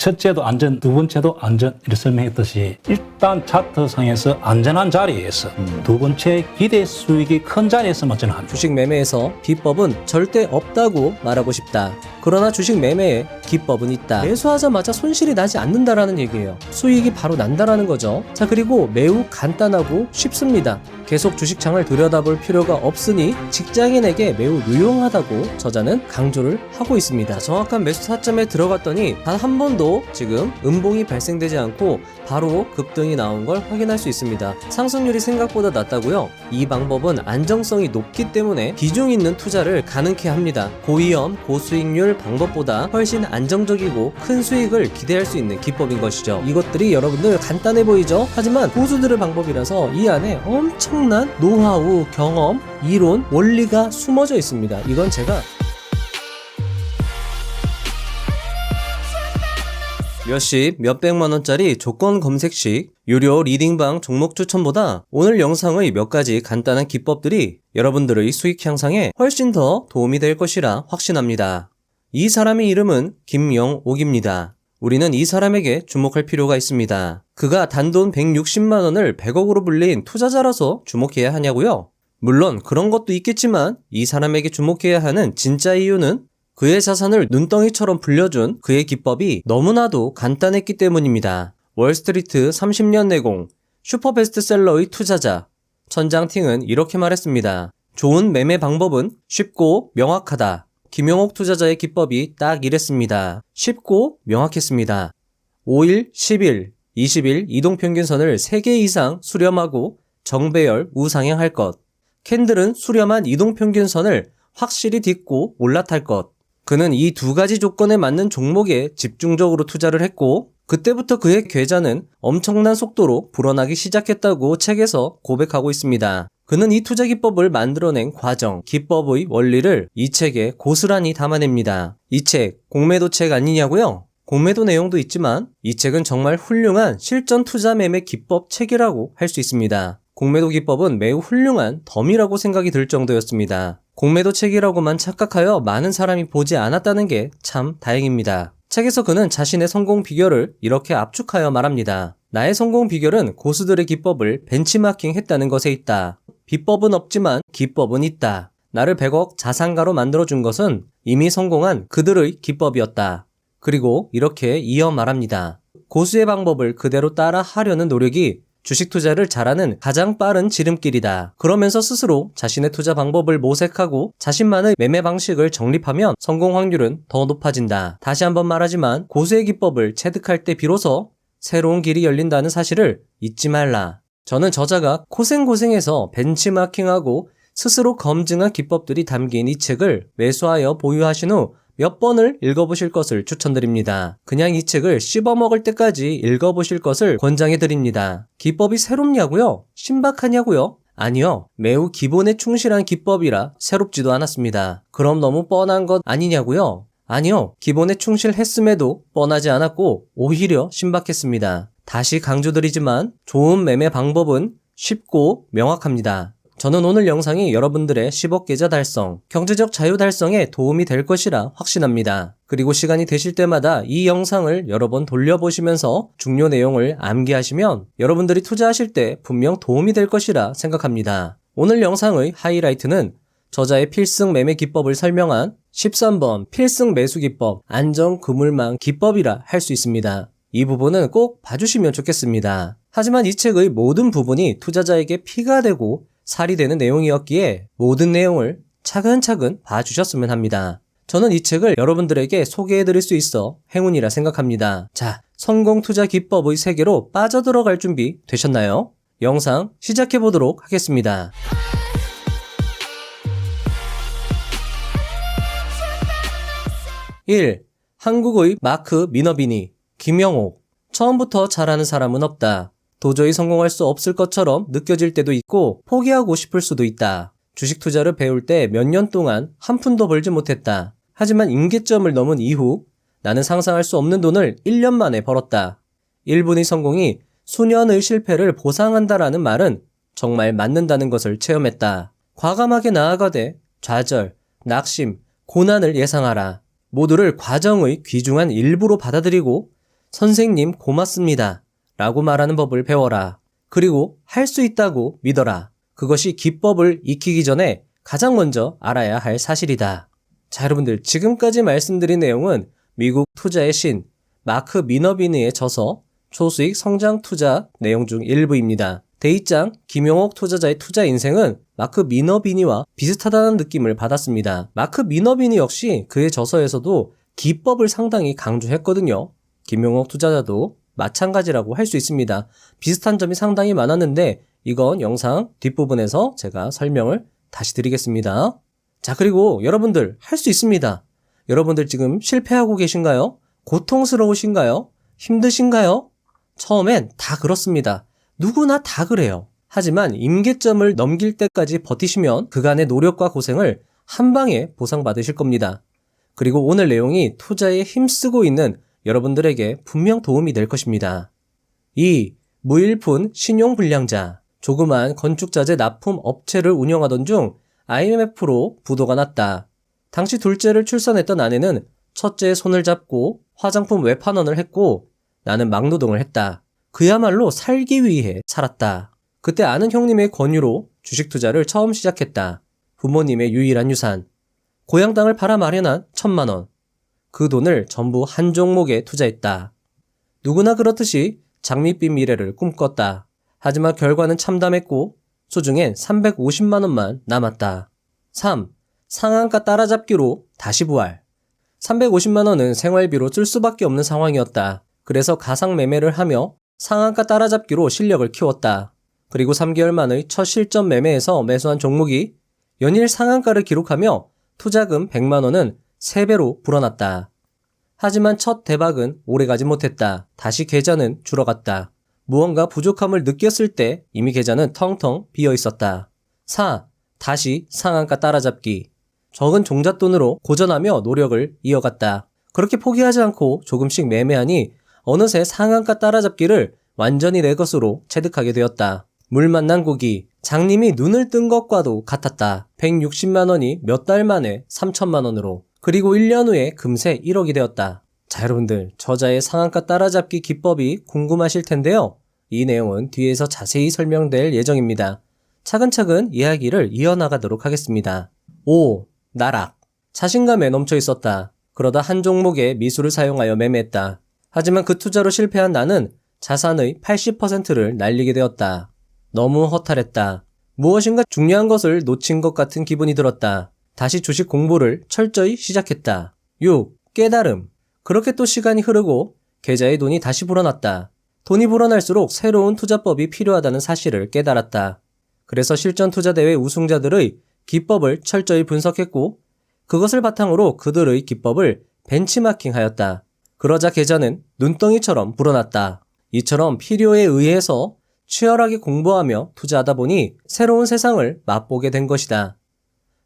첫째도 안전, 두 번째도 안전 이렇게 설명했듯이 일단 차트상에서 안전한 자리에서 두 번째 기대 수익이 큰 자리에서만 저는 합니다. 주식 매매에서 비법은 절대 없다고 말하고 싶다. 그러나 주식 매매에 기법은 있다. 매수하자마자 손실이 나지 않는다라는 얘기예요. 수익이 바로 난다라는 거죠. 자, 그리고 매우 간단하고 쉽습니다. 계속 주식창을 들여다볼 필요가 없으니 직장인에게 매우 유용하다고 저자는 강조를 하고 있습니다. 정확한 매수 타점에 들어갔더니 단 한 번도 지금 음봉이 발생되지 않고 바로 급등이 나온 걸 확인할 수 있습니다. 상승률이 생각보다 낮다고요? 이 방법은 안정성이 높기 때문에 비중 있는 투자를 가능케 합니다. 고위험, 고수익률 방법보다 훨씬 안정적이고 큰 수익을 기대할 수 있는 기법인 것이죠. 이것들이 여러분들 간단해 보이죠? 하지만 고수들의 방법이라서 이 안에 엄청난 노하우, 경험, 이론, 원리가 숨어져 있습니다. 이건 제가 몇십, 몇백만원짜리 조건 검색식 유료 리딩방 종목 추천보다 오늘 영상의 몇 가지 간단한 기법들이 여러분들의 수익 향상에 훨씬 더 도움이 될 것이라 확신합니다. 이 사람의 이름은 김영옥입니다. 우리는 이 사람에게 주목할 필요가 있습니다. 그가 단돈 160만원을 100억으로 불린 투자자라서 주목해야 하냐고요? 물론 그런 것도 있겠지만 이 사람에게 주목해야 하는 진짜 이유는 그의 자산을 눈덩이처럼 불려준 그의 기법이 너무나도 간단했기 때문입니다. 월스트리트 30년 내공, 슈퍼베스트셀러의 투자자 천장팅은 이렇게 말했습니다. 좋은 매매 방법은 쉽고 명확하다. 김영옥 투자자의 기법이 딱 이랬습니다. 쉽고 명확했습니다. 5일, 10일, 20일 이동평균선을 3개 이상 수렴하고 정배열 우상향할 것. 캔들은 수렴한 이동평균선을 확실히 딛고 올라탈 것. 그는 이 두 가지 조건에 맞는 종목에 집중적으로 투자를 했고 그때부터 그의 계좌는 엄청난 속도로 불어나기 시작했다고 책에서 고백하고 있습니다. 그는 이 투자 기법을 만들어낸 과정, 기법의 원리를 이 책에 고스란히 담아냅니다. 이 책, 공매도 책 아니냐고요? 공매도 내용도 있지만 이 책은 정말 훌륭한 실전 투자 매매 기법 책이라고 할 수 있습니다. 공매도 기법은 매우 훌륭한 덤이라고 생각이 들 정도였습니다. 공매도 책이라고만 착각하여 많은 사람이 보지 않았다는 게 참 다행입니다. 책에서 그는 자신의 성공 비결을 이렇게 압축하여 말합니다. 나의 성공 비결은 고수들의 기법을 벤치마킹 했다는 것에 있다. 비법은 없지만 기법은 있다. 나를 100억 자산가로 만들어준 것은 이미 성공한 그들의 기법이었다. 그리고 이렇게 이어 말합니다. 고수의 방법을 그대로 따라 하려는 노력이 주식 투자를 잘하는 가장 빠른 지름길이다. 그러면서 스스로 자신의 투자 방법을 모색하고 자신만의 매매 방식을 정립하면 성공 확률은 더 높아진다. 다시 한번 말하지만 고수의 기법을 체득할 때 비로소 새로운 길이 열린다는 사실을 잊지 말라. 저는 저자가 고생해서 벤치마킹하고 스스로 검증한 기법들이 담긴 이 책을 매수하여 보유하신 후 몇 번을 읽어보실 것을 추천드립니다. 그냥 이 책을 씹어먹을 때까지 읽어보실 것을 권장해드립니다. 기법이 새롭냐고요? 신박하냐고요? 아니요. 매우 기본에 충실한 기법이라 새롭지도 않았습니다. 그럼 너무 뻔한 것 아니냐고요? 아니요. 기본에 충실했음에도 뻔하지 않았고 오히려 신박했습니다. 다시 강조드리지만 좋은 매매 방법은 쉽고 명확합니다. 저는 오늘 영상이 여러분들의 10억 계좌 달성, 경제적 자유 달성에 도움이 될 것이라 확신합니다. 그리고 시간이 되실 때마다 이 영상을 여러 번 돌려보시면서 중요 내용을 암기하시면 여러분들이 투자하실 때 분명 도움이 될 것이라 생각합니다. 오늘 영상의 하이라이트는 저자의 필승 매매 기법을 설명한 13번 필승 매수 기법, 안정 그물망 기법이라 할 수 있습니다. 이 부분은 꼭 봐주시면 좋겠습니다. 하지만 이 책의 모든 부분이 투자자에게 피가 되고 살이 되는 내용이었기에 모든 내용을 차근차근 봐주셨으면 합니다. 저는 이 책을 여러분들에게 소개해드릴 수 있어 행운이라 생각합니다. 자, 성공 투자 기법의 세계로 빠져들어갈 준비 되셨나요? 영상 시작해보도록 하겠습니다. 1. 한국의 마크 미너비니, 김영옥. 처음부터 잘하는 사람은 없다. 도저히 성공할 수 없을 것처럼 느껴질 때도 있고 포기하고 싶을 수도 있다. 주식 투자를 배울 때 몇 년 동안 한 푼도 벌지 못했다. 하지만 임계점을 넘은 이후 나는 상상할 수 없는 돈을 1년 만에 벌었다. 1분의 성공이 수년의 실패를 보상한다라는 말은 정말 맞는다는 것을 체험했다. 과감하게 나아가되 좌절, 낙심, 고난을 예상하라. 모두를 과정의 귀중한 일부로 받아들이고 선생님 고맙습니다 라고 말하는 법을 배워라. 그리고 할 수 있다고 믿어라. 그것이 기법을 익히기 전에 가장 먼저 알아야 할 사실이다. 자, 여러분들 지금까지 말씀드린 내용은 미국 투자의 신 마크 미너비니의 저서 초수익 성장 투자 내용 중 일부입니다. 대2장 김용옥 투자자의 투자 인생은 마크 미너비니와 비슷하다는 느낌을 받았습니다. 마크 미너비니 역시 그의 저서에서도 기법을 상당히 강조했거든요. 김용옥 투자자도 마찬가지라고 할 수 있습니다. 비슷한 점이 상당히 많았는데 이건 영상 뒷부분에서 제가 설명을 다시 드리겠습니다. 자, 그리고 여러분들 할 수 있습니다. 여러분들 지금 실패하고 계신가요? 고통스러우신가요? 힘드신가요? 처음엔 다 그렇습니다. 누구나 다 그래요. 하지만 임계점을 넘길 때까지 버티시면 그간의 노력과 고생을 한 방에 보상받으실 겁니다. 그리고 오늘 내용이 투자에 힘쓰고 있는 여러분들에게 분명 도움이 될 것입니다. 2. 무일푼 신용불량자. 조그만 건축자재 납품 업체를 운영하던 중 IMF로 부도가 났다. 당시 둘째를 출산했던 아내는 첫째의 손을 잡고 화장품 외판원을 했고 나는 막노동을 했다. 그야말로 살기 위해 살았다. 그때 아는 형님의 권유로 주식 투자를 처음 시작했다. 부모님의 유일한 유산. 고향 땅을 팔아 마련한 1,000만 원. 그 돈을 전부 한 종목에 투자했다. 누구나 그렇듯이 장밋빛 미래를 꿈꿨다. 하지만 결과는 참담했고 소중엔 350만 원만 남았다. 3. 상한가 따라잡기로 다시 부활. 350만 원은 생활비로 쓸 수밖에 없는 상황이었다. 그래서 가상 매매를 하며 상한가 따라잡기로 실력을 키웠다. 그리고 3개월 만의 첫 실전 매매에서 매수한 종목이 연일 상한가를 기록하며 투자금 100만 원은 3배로 불어났다. 하지만 첫 대박은 오래가지 못했다. 다시 계좌는 줄어갔다. 무언가 부족함을 느꼈을 때 이미 계좌는 텅텅 비어 있었다. 4. 다시 상한가 따라잡기. 적은 종잣돈으로 고전하며 노력을 이어갔다. 그렇게 포기하지 않고 조금씩 매매하니 어느새 상한가 따라잡기를 완전히 내 것으로 체득하게 되었다. 물 만난 고기. 장님이 눈을 뜬 것과도 같았다. 160만 원이 몇 달 만에 3천만 원으로. 그리고 1년 후에 금세 1억이 되었다. 자, 여러분들 저자의 상한가 따라잡기 기법이 궁금하실 텐데요. 이 내용은 뒤에서 자세히 설명될 예정입니다. 차근차근 이야기를 이어나가도록 하겠습니다. 5. 나락. 자신감에 넘쳐 있었다. 그러다 한 종목의 미수를 사용하여 매매했다. 하지만 그 투자로 실패한 나는 자산의 80%를 날리게 되었다. 너무 허탈했다. 무엇인가 중요한 것을 놓친 것 같은 기분이 들었다. 다시 주식 공부를 철저히 시작했다. 6. 깨달음. 그렇게 또 시간이 흐르고 계좌에 돈이 다시 불어났다. 돈이 불어날수록 새로운 투자법이 필요하다는 사실을 깨달았다. 그래서 실전 투자대회 우승자들의 기법을 철저히 분석했고 그것을 바탕으로 그들의 기법을 벤치마킹하였다. 그러자 계좌는 눈덩이처럼 불어났다. 이처럼 필요에 의해서 치열하게 공부하며 투자하다 보니 새로운 세상을 맛보게 된 것이다.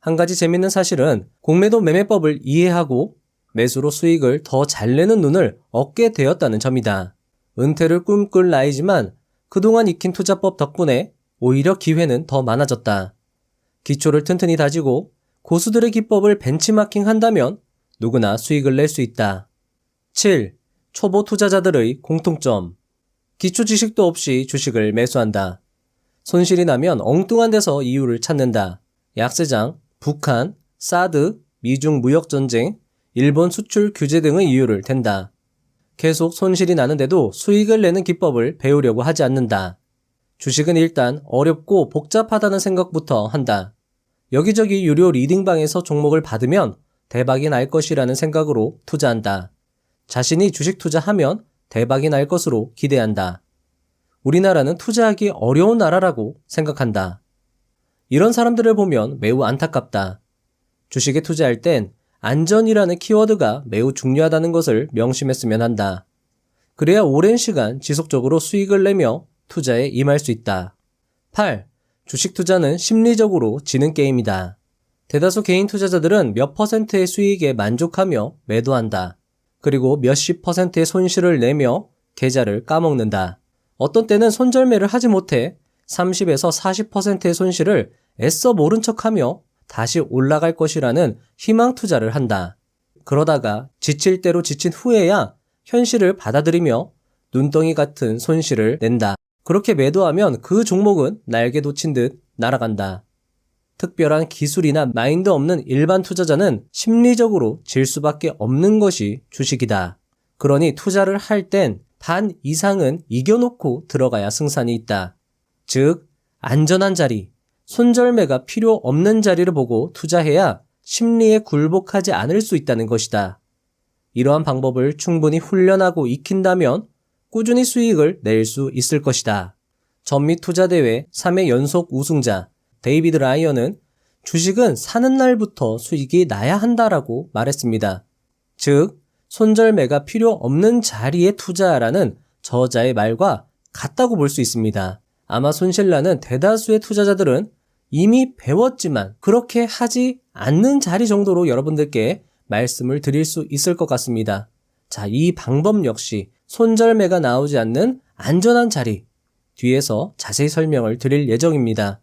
한 가지 재밌는 사실은 공매도 매매법을 이해하고 매수로 수익을 더 잘 내는 눈을 얻게 되었다는 점이다. 은퇴를 꿈꿀 나이지만 그동안 익힌 투자법 덕분에 오히려 기회는 더 많아졌다. 기초를 튼튼히 다지고 고수들의 기법을 벤치마킹 한다면 누구나 수익을 낼 수 있다. 7. 초보 투자자들의 공통점. 기초 지식도 없이 주식을 매수한다. 손실이 나면 엉뚱한 데서 이유를 찾는다. 약세장, 북한, 사드, 미중 무역전쟁, 일본 수출 규제 등의 이유를 댄다. 계속 손실이 나는데도 수익을 내는 기법을 배우려고 하지 않는다. 주식은 일단 어렵고 복잡하다는 생각부터 한다. 여기저기 유료 리딩방에서 종목을 받으면 대박이 날 것이라는 생각으로 투자한다. 자신이 주식 투자하면 대박이 날 것으로 기대한다. 우리나라는 투자하기 어려운 나라라고 생각한다. 이런 사람들을 보면 매우 안타깝다. 주식에 투자할 땐 안전이라는 키워드가 매우 중요하다는 것을 명심했으면 한다. 그래야 오랜 시간 지속적으로 수익을 내며 투자에 임할 수 있다. 8. 주식 투자는 심리적으로 지는 게임이다. 대다수 개인 투자자들은 몇 %의 수익에 만족하며 매도한다. 그리고 몇십 %의 손실을 내며 계좌를 까먹는다. 어떤 때는 손절매를 하지 못해 30에서 40%의 손실을 애써 모른 척하며 다시 올라갈 것이라는 희망 투자를 한다. 그러다가 지칠 대로 지친 후에야 현실을 받아들이며 눈덩이 같은 손실을 낸다. 그렇게 매도하면 그 종목은 날개 돋친 듯 날아간다. 특별한 기술이나 마인드 없는 일반 투자자는 심리적으로 질 수밖에 없는 것이 주식이다. 그러니 투자를 할 땐 반 이상은 이겨놓고 들어가야 승산이 있다. 즉, 안전한 자리, 손절매가 필요 없는 자리를 보고 투자해야 심리에 굴복하지 않을 수 있다는 것이다. 이러한 방법을 충분히 훈련하고 익힌다면 꾸준히 수익을 낼 수 있을 것이다. 전미 투자대회 3회 연속 우승자 데이비드 라이언은 주식은 사는 날부터 수익이 나야 한다라고 말했습니다. 즉, 손절매가 필요 없는 자리에 투자하라는 저자의 말과 같다고 볼 수 있습니다. 아마 손실나는 대다수의 투자자들은 이미 배웠지만 그렇게 하지 않는 자리 정도로 여러분들께 말씀을 드릴 수 있을 것 같습니다. 자, 이 방법 역시 손절매가 나오지 않는 안전한 자리, 뒤에서 자세히 설명을 드릴 예정입니다.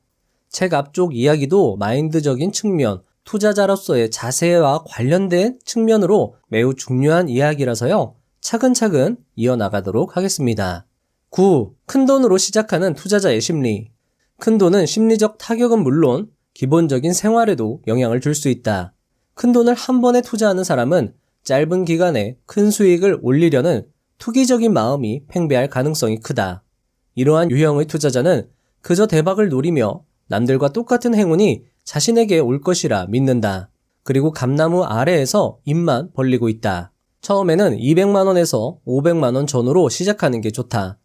책 앞쪽 이야기도 마인드적인 측면, 투자자로서의 자세와 관련된 측면으로 매우 중요한 이야기라서요. 차근차근 이어나가도록 하겠습니다. 9. 큰돈으로 시작하는 투자자의 심리. 큰돈은 심리적 타격은 물론 기본적인 생활에도 영향을 줄 수 있다. 큰돈을 한 번에 투자하는 사람은 짧은 기간에 큰 수익을 올리려는 투기적인 마음이 팽배할 가능성이 크다. 이러한 유형의 투자자는 그저 대박을 노리며 남들과 똑같은 행운이 자신에게 올 것이라 믿는다. 그리고 감나무 아래에서 입만 벌리고 있다. 처음에는 200만원에서 500만원 전후로 시작하는 게 좋다.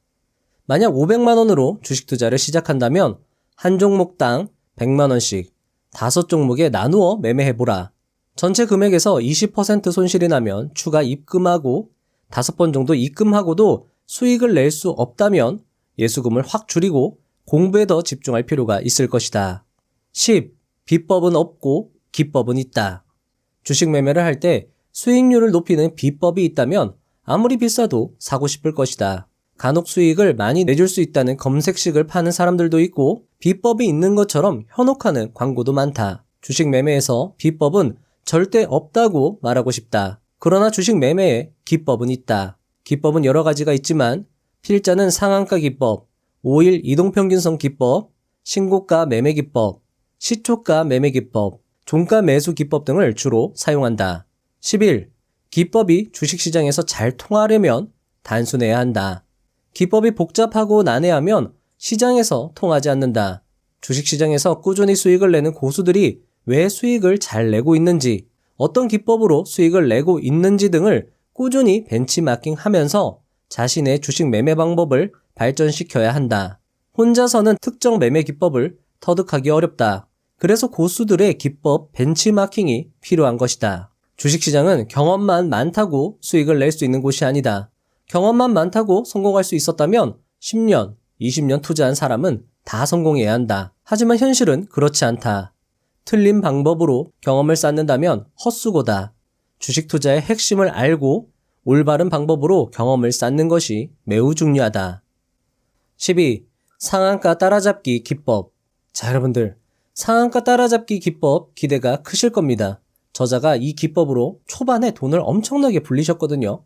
만약 500만원으로 주식 투자를 시작한다면 한 종목당 100만원씩 5종목에 나누어 매매해보라. 전체 금액에서 20% 손실이 나면 추가 입금하고 5번 정도 입금하고도 수익을 낼 수 없다면 예수금을 확 줄이고 공부에 더 집중할 필요가 있을 것이다. 10. 비법은 없고 기법은 있다. 주식 매매를 할 때 수익률을 높이는 비법이 있다면 아무리 비싸도 사고 싶을 것이다. 간혹 수익을 많이 내줄 수 있다는 검색식을 파는 사람들도 있고 비법이 있는 것처럼 현혹하는 광고도 많다. 주식 매매에서 비법은 절대 없다고 말하고 싶다. 그러나 주식 매매에 기법은 있다. 기법은 여러 가지가 있지만 필자는 상한가 기법, 5일 이동평균선 기법, 신고가 매매 기법, 시초가 매매 기법, 종가 매수 기법 등을 주로 사용한다. 11. 기법이 주식시장에서 잘 통하려면 단순해야 한다. 기법이 복잡하고 난해하면 시장에서 통하지 않는다. 주식시장에서 꾸준히 수익을 내는 고수들이 왜 수익을 잘 내고 있는지, 어떤 기법으로 수익을 내고 있는지 등을 꾸준히 벤치마킹하면서 자신의 주식 매매 방법을 발전시켜야 한다. 혼자서는 특정 매매 기법을 터득하기 어렵다. 그래서 고수들의 기법 벤치마킹이 필요한 것이다. 주식시장은 경험만 많다고 수익을 낼 수 있는 곳이 아니다. 경험만 많다고 성공할 수 있었다면 10년, 20년 투자한 사람은 다 성공해야 한다. 하지만 현실은 그렇지 않다. 틀린 방법으로 경험을 쌓는다면 헛수고다. 주식 투자의 핵심을 알고 올바른 방법으로 경험을 쌓는 것이 매우 중요하다. 12. 상한가 따라잡기 기법. 자, 여러분들, 상한가 따라잡기 기법 기대가 크실 겁니다. 저자가 이 기법으로 초반에 돈을 엄청나게 불리셨거든요.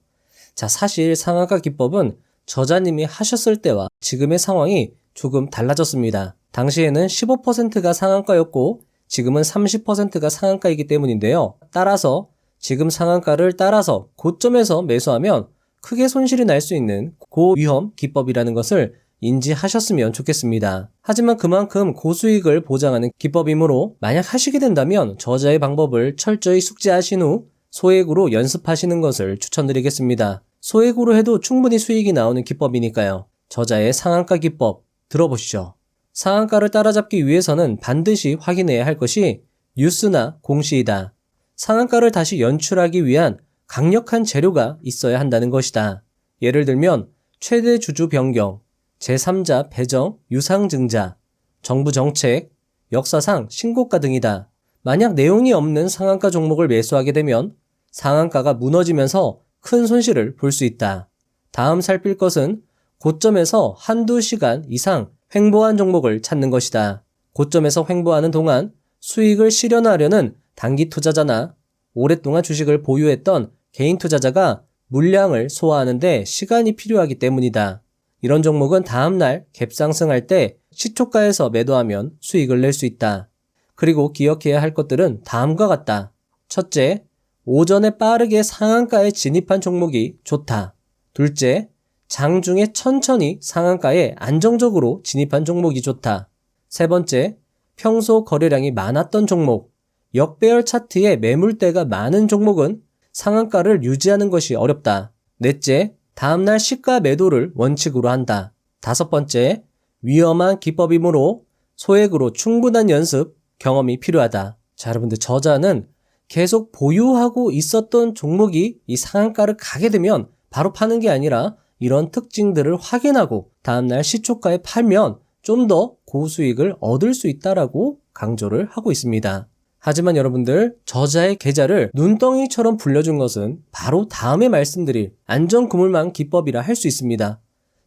자, 사실 상한가 기법은 저자님이 하셨을 때와 지금의 상황이 조금 달라졌습니다. 당시에는 15%가 상한가였고 지금은 30%가 상한가이기 때문인데요. 따라서 지금 상한가를 따라서 고점에서 매수하면 크게 손실이 날 수 있는 고위험 기법이라는 것을 인지하셨으면 좋겠습니다. 하지만 그만큼 고수익을 보장하는 기법이므로 만약 하시게 된다면 저자의 방법을 철저히 숙지하신 후 소액으로 연습하시는 것을 추천드리겠습니다. 소액으로 해도 충분히 수익이 나오는 기법이니까요. 저자의 상한가 기법 들어보시죠. 상한가를 따라잡기 위해서는 반드시 확인해야 할 것이 뉴스나 공시이다. 상한가를 다시 연출하기 위한 강력한 재료가 있어야 한다는 것이다. 예를 들면 최대 주주 변경, 제3자 배정, 유상증자, 정부 정책, 역사상 신고가 등이다. 만약 내용이 없는 상한가 종목을 매수하게 되면 상한가가 무너지면서 큰 손실을 볼 수 있다. 다음 살필 것은 고점에서 한두 시간 이상 횡보한 종목을 찾는 것이다. 고점에서 횡보하는 동안 수익을 실현하려는 단기 투자자나 오랫동안 주식을 보유했던 개인 투자자가 물량을 소화하는데 시간이 필요하기 때문이다. 이런 종목은 다음날 갭 상승할 때 시초가에서 매도하면 수익을 낼 수 있다. 그리고 기억해야 할 것들은 다음과 같다. 첫째, 오전에 빠르게 상한가에 진입한 종목이 좋다. 둘째, 장중에 천천히 상한가에 안정적으로 진입한 종목이 좋다. 세 번째, 평소 거래량이 많았던 종목, 역배열 차트에 매물대가 많은 종목은 상한가를 유지하는 것이 어렵다. 넷째, 다음날 시가 매도를 원칙으로 한다. 다섯 번째, 위험한 기법이므로 소액으로 충분한 연습, 경험이 필요하다. 자, 여러분들 저자는 계속 보유하고 있었던 종목이 이 상한가를 가게 되면 바로 파는 게 아니라 이런 특징들을 확인하고 다음날 시초가에 팔면 좀 더 고수익을 얻을 수 있다라고 강조를 하고 있습니다. 하지만 여러분들 저자의 계좌를 눈덩이처럼 불려준 것은 바로 다음에 말씀드릴 안전그물망 기법이라 할 수 있습니다.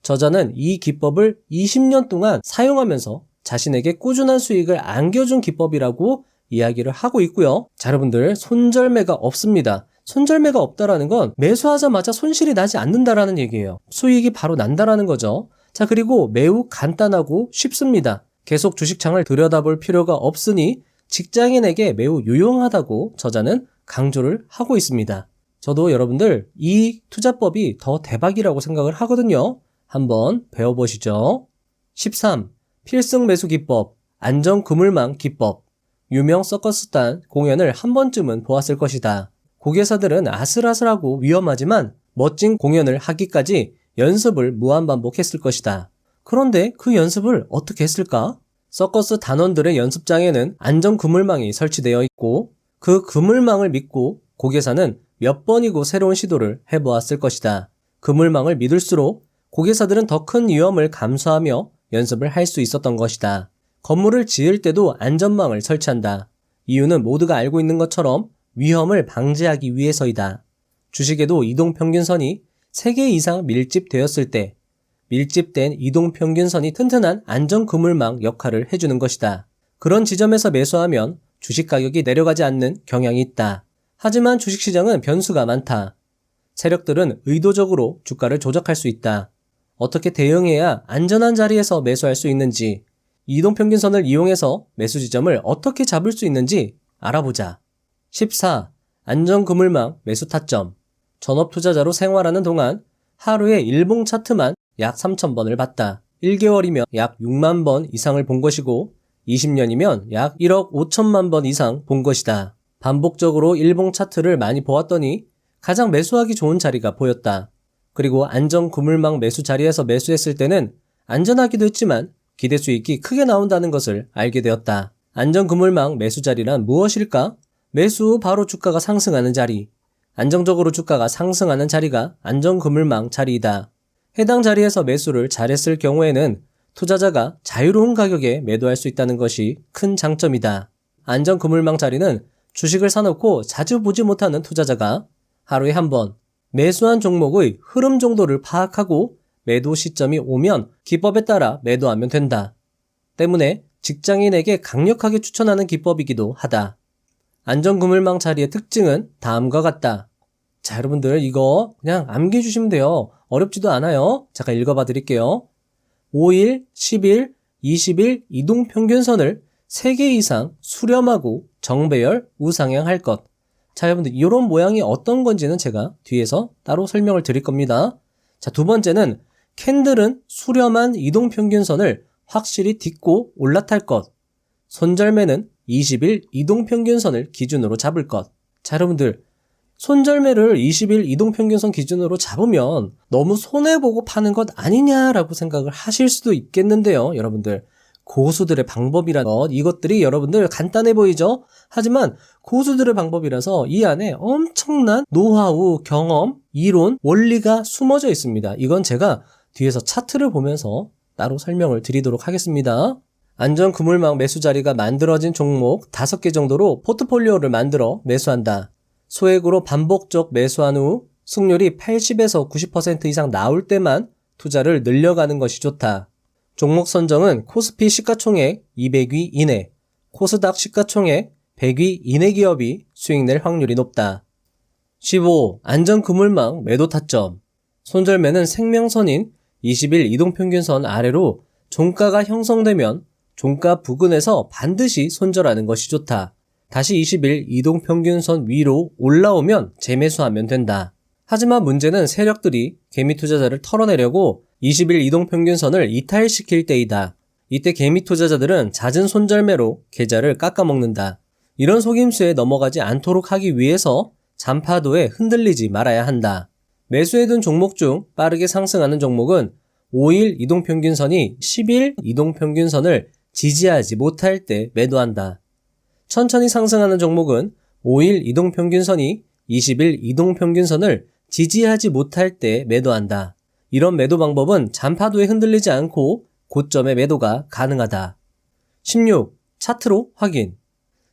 저자는 이 기법을 20년 동안 사용하면서 자신에게 꾸준한 수익을 안겨준 기법이라고 이야기를 하고 있고요. 자, 여러분들 손절매가 없습니다. 손절매가 없다라는 건 매수하자마자 손실이 나지 않는다라는 얘기예요. 수익이 바로 난다라는 거죠. 자, 그리고 매우 간단하고 쉽습니다. 계속 주식창을 들여다볼 필요가 없으니 직장인에게 매우 유용하다고 저자는 강조를 하고 있습니다. 저도 여러분들 이 투자법이 더 대박이라고 생각을 하거든요. 한번 배워보시죠. 13. 필승 매수 기법, 안전 그물망 기법. 유명 서커스단 공연을 한 번쯤은 보았을 것이다. 고개사들은 아슬아슬하고 위험하지만 멋진 공연을 하기까지 연습을 무한반복했을 것이다. 그런데 그 연습을 어떻게 했을까? 서커스 단원들의 연습장에는 안전 그물망이 설치되어 있고 그 그물망을 믿고 고개사는 몇 번이고 새로운 시도를 해보았을 것이다. 그물망을 믿을수록 고개사들은 더 큰 위험을 감수하며 연습을 할 수 있었던 것이다. 건물을 지을 때도 안전망을 설치한다. 이유는 모두가 알고 있는 것처럼 위험을 방지하기 위해서이다. 주식에도 이동평균선이 3개 이상 밀집되었을 때 밀집된 이동평균선이 튼튼한 안전그물망 역할을 해주는 것이다. 그런 지점에서 매수하면 주식 가격이 내려가지 않는 경향이 있다. 하지만 주식시장은 변수가 많다. 세력들은 의도적으로 주가를 조작할 수 있다. 어떻게 대응해야 안전한 자리에서 매수할 수 있는지, 이동평균선을 이용해서 매수 지점을 어떻게 잡을 수 있는지 알아보자. 14. 안전그물망 매수 타점. 전업투자자로 생활하는 동안 하루에 일봉 차트만 약 3,000번을 봤다. 1개월이면 약 6만 번 이상을 본 것이고 20년이면 약 1억 5천만 번 이상 본 것이다. 반복적으로 일봉 차트를 많이 보았더니 가장 매수하기 좋은 자리가 보였다. 그리고 안전 그물망 매수 자리에서 매수했을 때는 안전하기도 했지만 기대 수익이 크게 나온다는 것을 알게 되었다. 안전 그물망 매수 자리란 무엇일까? 매수 후 바로 주가가 상승하는 자리. 안정적으로 주가가 상승하는 자리가 안전 그물망 자리이다. 해당 자리에서 매수를 잘했을 경우에는 투자자가 자유로운 가격에 매도할 수 있다는 것이 큰 장점이다. 안전 그물망 자리는 주식을 사놓고 자주 보지 못하는 투자자가 하루에 한 번 매수한 종목의 흐름 정도를 파악하고 매도 시점이 오면 기법에 따라 매도하면 된다. 때문에 직장인에게 강력하게 추천하는 기법이기도 하다. 안전 그물망 자리의 특징은 다음과 같다. 자, 여러분들 이거 그냥 암기해주시면 돼요. 어렵지도 않아요. 잠깐 읽어봐 드릴게요. 5일, 10일, 20일 이동평균선을 3개 이상 수렴하고 정배열 우상향할 것. 자, 여러분들 이런 모양이 어떤 건지는 제가 뒤에서 따로 설명을 드릴 겁니다. 자, 두 번째는 캔들은 수렴한 이동평균선을 확실히 딛고 올라탈 것. 손절매는 20일 이동평균선을 기준으로 잡을 것. 자, 여러분들 손절매를 20일 이동평균선 기준으로 잡으면 너무 손해보고 파는 것 아니냐라고 생각을 하실 수도 있겠는데요. 여러분들 고수들의 방법이란 것, 이것들이 여러분들 간단해 보이죠? 하지만 고수들의 방법이라서 이 안에 엄청난 노하우, 경험, 이론, 원리가 숨어져 있습니다. 이건 제가 뒤에서 차트를 보면서 따로 설명을 드리도록 하겠습니다. 안전 그물망 매수 자리가 만들어진 종목 5개 정도로 포트폴리오를 만들어 매수한다. 소액으로 반복적 매수한 후 승률이 80에서 90% 이상 나올 때만 투자를 늘려가는 것이 좋다. 종목 선정은 코스피 시가총액 200위 이내, 코스닥 시가총액 100위 이내 기업이 수익 낼 확률이 높다. 15. 안전그물망 매도 타점. 손절매는 생명선인 20일 이동평균선 아래로 종가가 형성되면 종가 부근에서 반드시 손절하는 것이 좋다. 다시 20일 이동평균선 위로 올라오면 재매수하면 된다. 하지만 문제는 세력들이 개미 투자자를 털어내려고 20일 이동평균선을 이탈시킬 때이다. 이때 개미 투자자들은 잦은 손절매로 계좌를 깎아먹는다. 이런 속임수에 넘어가지 않도록 하기 위해서 잔파도에 흔들리지 말아야 한다. 매수해둔 종목 중 빠르게 상승하는 종목은 5일 이동평균선이 10일 이동평균선을 지지하지 못할 때 매도한다. 천천히 상승하는 종목은 5일 이동평균선이 20일 이동평균선을 지지하지 못할 때 매도한다. 이런 매도 방법은 잔파도에 흔들리지 않고 고점의 매도가 가능하다. 16. 차트로 확인.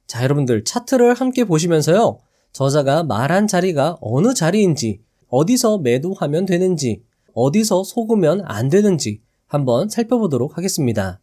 자, 여러분들 차트를 함께 보시면서요. 저자가 말한 자리가 어느 자리인지, 어디서 매도하면 되는지, 어디서 속으면 안 되는지 한번 살펴보도록 하겠습니다.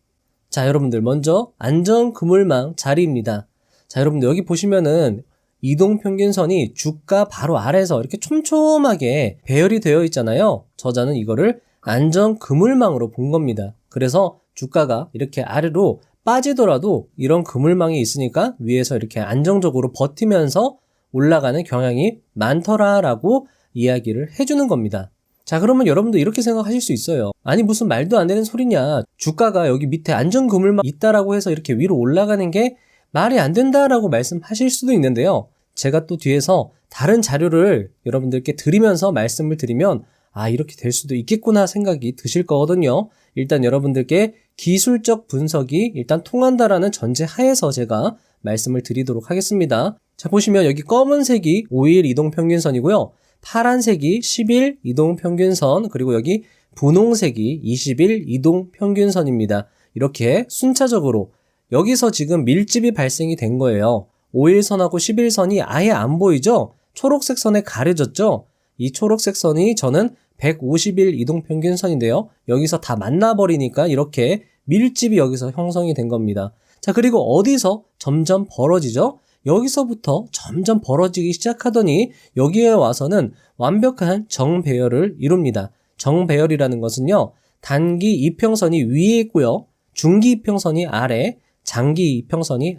자, 여러분들 먼저 안전그물망 자리입니다. 자, 여러분들 여기 보시면은 이동평균선이 주가 바로 아래에서 이렇게 촘촘하게 배열이 되어 있잖아요. 저자는 이거를 안전그물망으로 본 겁니다. 그래서 주가가 이렇게 아래로 빠지더라도 이런 그물망이 있으니까 위에서 이렇게 안정적으로 버티면서 올라가는 경향이 많더라라고 이야기를 해주는 겁니다. 자, 그러면 여러분도 이렇게 생각하실 수 있어요. 아니 무슨 말도 안 되는 소리냐. 주가가 여기 밑에 안전그물망 있다라고 해서 이렇게 위로 올라가는 게 말이 안 된다라고 말씀하실 수도 있는데요. 제가 또 뒤에서 다른 자료를 여러분들께 드리면서 말씀을 드리면 이렇게 될 수도 있겠구나 생각이 드실 거거든요. 일단 여러분들께 기술적 분석이 일단 통한다라는 전제 하에서 제가 말씀을 드리도록 하겠습니다. 자, 보시면 여기 검은색이 5일 이동평균선이고요. 파란색이 10일 이동평균선, 그리고 여기 분홍색이 20일 이동평균선입니다. 이렇게 순차적으로 여기서 지금 밀집이 발생이 된 거예요. 5일선하고 10일선이 아예 안 보이죠? 초록색 선에 가려졌죠? 이 초록색 선이 저는 150일 이동평균선인데요. 여기서 다 만나버리니까 이렇게 밀집이 여기서 형성이 된 겁니다. 자, 그리고 어디서 점점 벌어지죠? 여기서부터 점점 벌어지기 시작하더니 여기에 와서는 완벽한 정배열을 이룹니다. 정배열이라는 것은요, 단기 이평선이 위에 있고요, 중기 이평선이 아래, 장기 이평선이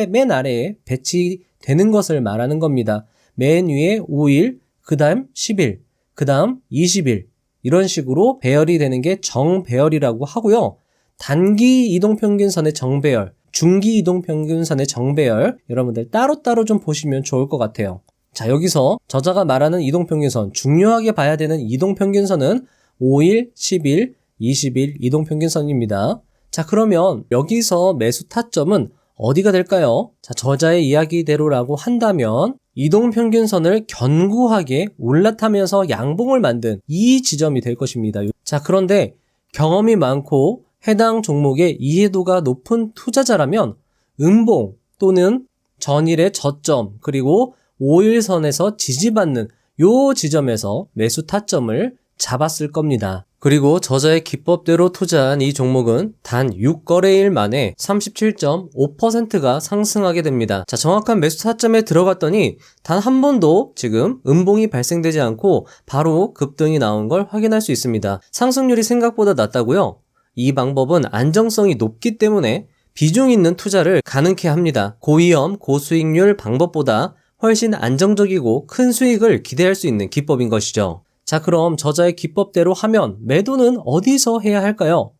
맨 아래에 배치되는 것을 말하는 겁니다. 맨 위에 5일, 그 다음 10일, 그 다음 20일, 이런 식으로 배열이 되는 게 정배열이라고 하고요. 단기 이동평균선의 정배열, 중기 이동평균선의 정배열, 여러분들 따로따로 좀 보시면 좋을 것 같아요. 자, 여기서 저자가 말하는 이동평균선, 중요하게 봐야 되는 이동평균선은 5일, 10일, 20일 이동평균선입니다. 자, 그러면 여기서 매수 타점은 어디가 될까요? 자, 저자의 이야기대로라고 한다면 이동평균선을 견고하게 올라타면서 양봉을 만든 이 지점이 될 것입니다. 자, 그런데 경험이 많고 해당 종목의 이해도가 높은 투자자라면 음봉 또는 전일의 저점, 그리고 5일선에서 지지받는 요 지점에서 매수 타점을 잡았을 겁니다. 그리고 저자의 기법대로 투자한 이 종목은 단 6거래일 만에 37.5%가 상승하게 됩니다. 자, 정확한 매수 타점에 들어갔더니 단 한 번도 지금 음봉이 발생되지 않고 바로 급등이 나온 걸 확인할 수 있습니다. 상승률이 생각보다 낮다고요? 이 방법은 안정성이 높기 때문에 비중 있는 투자를 가능케 합니다. 고위험, 고수익률 방법보다 훨씬 안정적이고 큰 수익을 기대할 수 있는 기법인 것이죠. 자, 그럼 저자의 기법대로 하면 매도는 어디서 해야 할까요?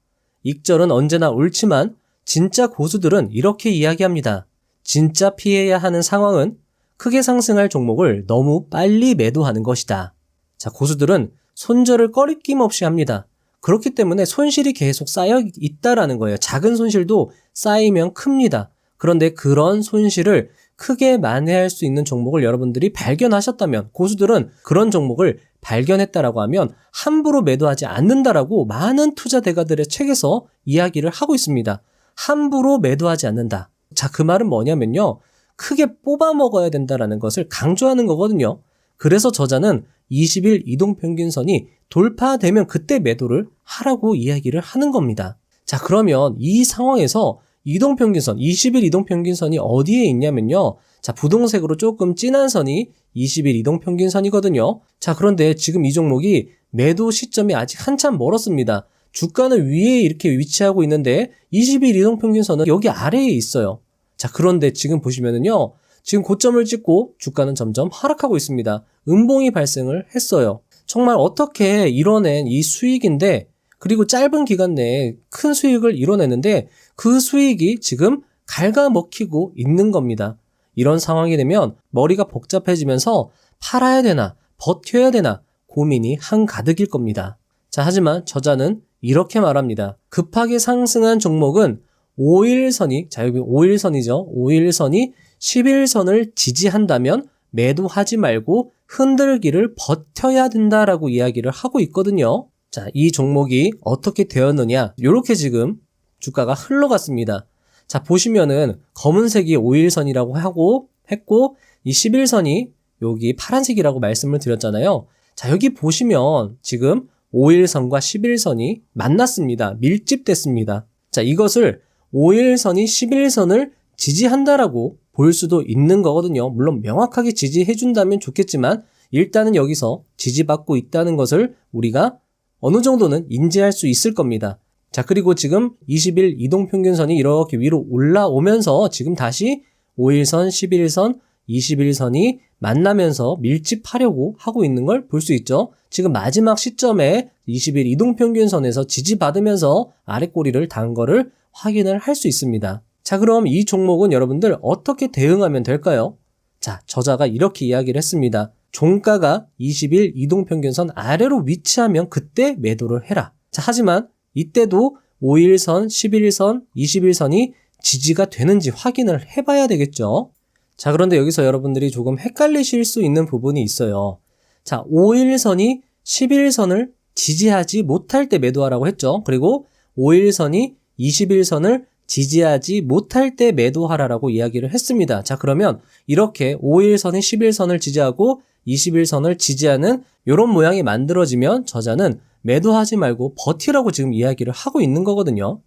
익절은 언제나 옳지만 진짜 고수들은 이렇게 이야기합니다. 진짜 피해야 하는 상황은 크게 상승할 종목을 너무 빨리 매도하는 것이다. 자, 고수들은 손절을 꺼리낌 없이 합니다. 그렇기 때문에 손실이 계속 쌓여 있다라는 거예요. 작은 손실도 쌓이면 큽니다. 그런데 그런 손실을 크게 만회할 수 있는 종목을 여러분들이 발견하셨다면, 고수들은 그런 종목을 발견했다라고 하면 함부로 매도하지 않는다라고 많은 투자 대가들의 책에서 이야기를 하고 있습니다. 함부로 매도하지 않는다. 자, 그 말은 뭐냐면요, 크게 뽑아 먹어야 된다라는 것을 강조하는 거거든요. 그래서 저자는 20일 이동평균선이 돌파되면 그때 매도를 하라고 이야기를 하는 겁니다. 자, 그러면 이 상황에서 이동평균선, 20일 이동평균선이 어디에 있냐면요. 자, 부동색으로 조금 진한 선이 20일 이동평균선이거든요. 자, 그런데 지금 이 종목이 매도 시점이 아직 한참 멀었습니다. 주가는 위에 이렇게 위치하고 있는데 20일 이동평균선은 여기 아래에 있어요. 자, 그런데 지금 보시면은요. 지금 고점을 찍고 주가는 점점 하락하고 있습니다. 음봉이 발생을 했어요. 정말 어떻게 이뤄낸 이 수익인데, 그리고 짧은 기간 내에 큰 수익을 이뤄내는데 그 수익이 지금 갉아먹히고 있는 겁니다. 이런 상황이 되면 머리가 복잡해지면서 팔아야 되나 버텨야 되나 고민이 한가득일 겁니다. 자, 하지만 저자는 이렇게 말합니다. 급하게 상승한 종목은 5일선이, 자 여기 5일선이죠. 5일선이 11선을 지지한다면 매도하지 말고 흔들기를 버텨야 된다라고 이야기를 하고 있거든요. 자, 이 종목이 어떻게 되었느냐? 이렇게 지금 주가가 흘러갔습니다. 자, 보시면은 검은색이 5일선이라고 했고 이 11선이 여기 파란색이라고 말씀을 드렸잖아요. 자, 여기 보시면 지금 5일선과 11선이 만났습니다. 밀집됐습니다. 자, 이것을 5일선이 11선을 지지한다라고 볼 수도 있는 거거든요. 물론 명확하게 지지해준다면 좋겠지만 일단은 여기서 지지받고 있다는 것을 우리가 어느 정도는 인지할 수 있을 겁니다. 자, 그리고 지금 20일 이동평균선이 이렇게 위로 올라오면서 지금 다시 5일선, 11선, 21선이 만나면서 밀집하려고 하고 있는 걸 볼 수 있죠. 지금 마지막 시점에 20일 이동평균선에서 지지받으면서 아랫꼬리를 단 거를 확인을 할 수 있습니다. 자, 그럼 이 종목은 여러분들 어떻게 대응하면 될까요? 자, 저자가 이렇게 이야기를 했습니다. 종가가 20일 이동평균선 아래로 위치하면 그때 매도를 해라. 자, 하지만 이때도 5일선, 11선, 21선이 지지가 되는지 확인을 해봐야 되겠죠. 자, 그런데 여기서 여러분들이 조금 헷갈리실 수 있는 부분이 있어요. 자, 5일선이 11선을 지지하지 못할 때 매도하라고 했죠. 그리고 5일선이 21선을 지지하지 못할 때 매도하라라고 이야기를 했습니다. 자, 그러면 이렇게 5일선이 11선을 지지하고 21선을 지지하는 이런 모양이 만들어지면 저자는 매도하지 말고 버티라고 지금 이야기를 하고 있는 거거든요.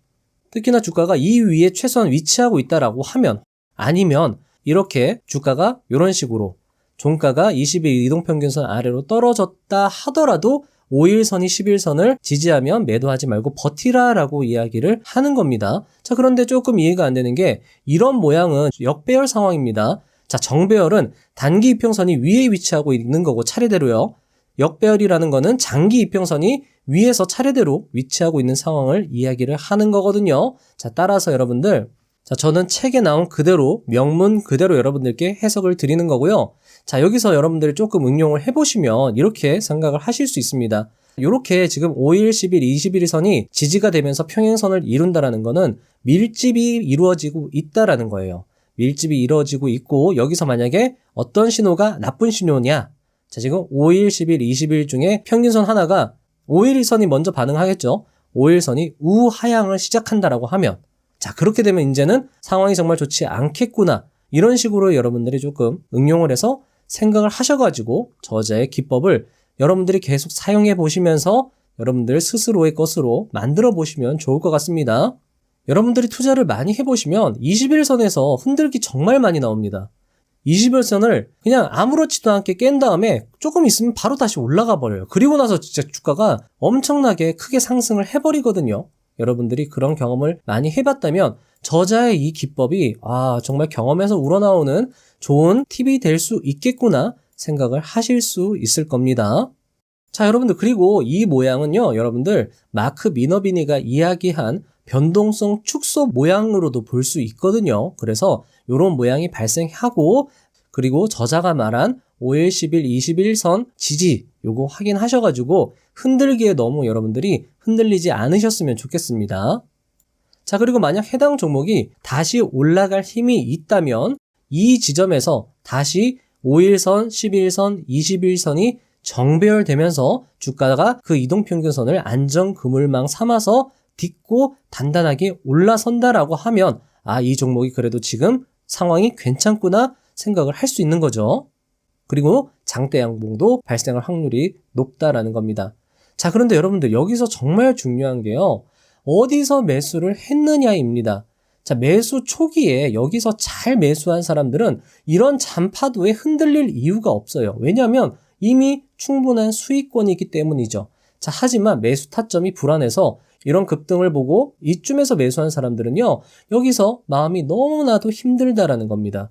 특히나 주가가 이 위에 최소한 위치하고 있다라고 하면, 아니면 이렇게 주가가 이런 식으로 종가가 20일 이동평균선 아래로 떨어졌다 하더라도 5일선이 11선을 지지하면 매도하지 말고 버티라라고 이야기를 하는 겁니다. 자, 그런데 조금 이해가 안 되는 게 이런 모양은 역배열 상황입니다. 자, 정배열은 단기 이평선이 위에 위치하고 있는 거고 차례대로요. 역배열이라는 거는 장기 이평선이 위에서 차례대로 위치하고 있는 상황을 이야기를 하는 거거든요. 자, 따라서 여러분들, 자, 저는 책에 나온 그대로 명문 그대로 여러분들께 해석을 드리는 거고요. 자, 여기서 여러분들이 조금 응용을 해보시면 이렇게 생각을 하실 수 있습니다. 이렇게 지금 5일, 10일, 21일선이 지지가 되면서 평행선을 이룬다라는 거는 밀집이 이루어지고 있다라는 거예요. 밀집이 이루어지고 있고 여기서 만약에 어떤 신호가 나쁜 신호냐? 자, 지금 5일, 10일, 20일 중에 평균선 하나가 5일선이 먼저 반응하겠죠. 5일선이 우하향을 시작한다라고 하면, 자, 그렇게 되면 이제는 상황이 정말 좋지 않겠구나. 이런 식으로 여러분들이 조금 응용을 해서 생각을 하셔가지고 저자의 기법을 여러분들이 계속 사용해 보시면서 여러분들 스스로의 것으로 만들어 보시면 좋을 것 같습니다. 여러분들이 투자를 많이 해보시면 21선에서 흔들기 정말 많이 나옵니다. 21선을 그냥 아무렇지도 않게 깬 다음에 조금 있으면 바로 다시 올라가 버려요. 그리고 나서 진짜 주가가 엄청나게 크게 상승을 해버리거든요. 여러분들이 그런 경험을 많이 해봤다면 저자의 이 기법이 정말 경험에서 우러나오는 좋은 팁이 될 수 있겠구나 생각을 하실 수 있을 겁니다. 자, 여러분들, 그리고 이 모양은요, 여러분들 마크 미너비니가 이야기한 변동성 축소 모양으로도 볼 수 있거든요. 그래서 이런 모양이 발생하고, 그리고 저자가 말한 5일, 10일, 21선 지지 요거 확인하셔가지고 흔들기에 너무 여러분들이 흔들리지 않으셨으면 좋겠습니다. 자, 그리고 만약 해당 종목이 다시 올라갈 힘이 있다면 이 지점에서 다시 5일선, 11선, 21선이 정배열되면서 주가가 그 이동평균선을 안전 그물망 삼아서 딛고 단단하게 올라선다라고 하면 이 종목이 그래도 지금 상황이 괜찮구나 생각을 할 수 있는 거죠. 그리고 장대 양봉도 발생할 확률이 높다라는 겁니다. 자, 그런데 여러분들 여기서 정말 중요한 게요. 어디서 매수를 했느냐입니다. 자, 매수 초기에 여기서 잘 매수한 사람들은 이런 잔파도에 흔들릴 이유가 없어요. 왜냐하면 이미 충분한 수익권이기 때문이죠. 자, 하지만 매수 타점이 불안해서 이런 급등을 보고 이쯤에서 매수한 사람들은요, 여기서 마음이 너무나도 힘들다라는 겁니다.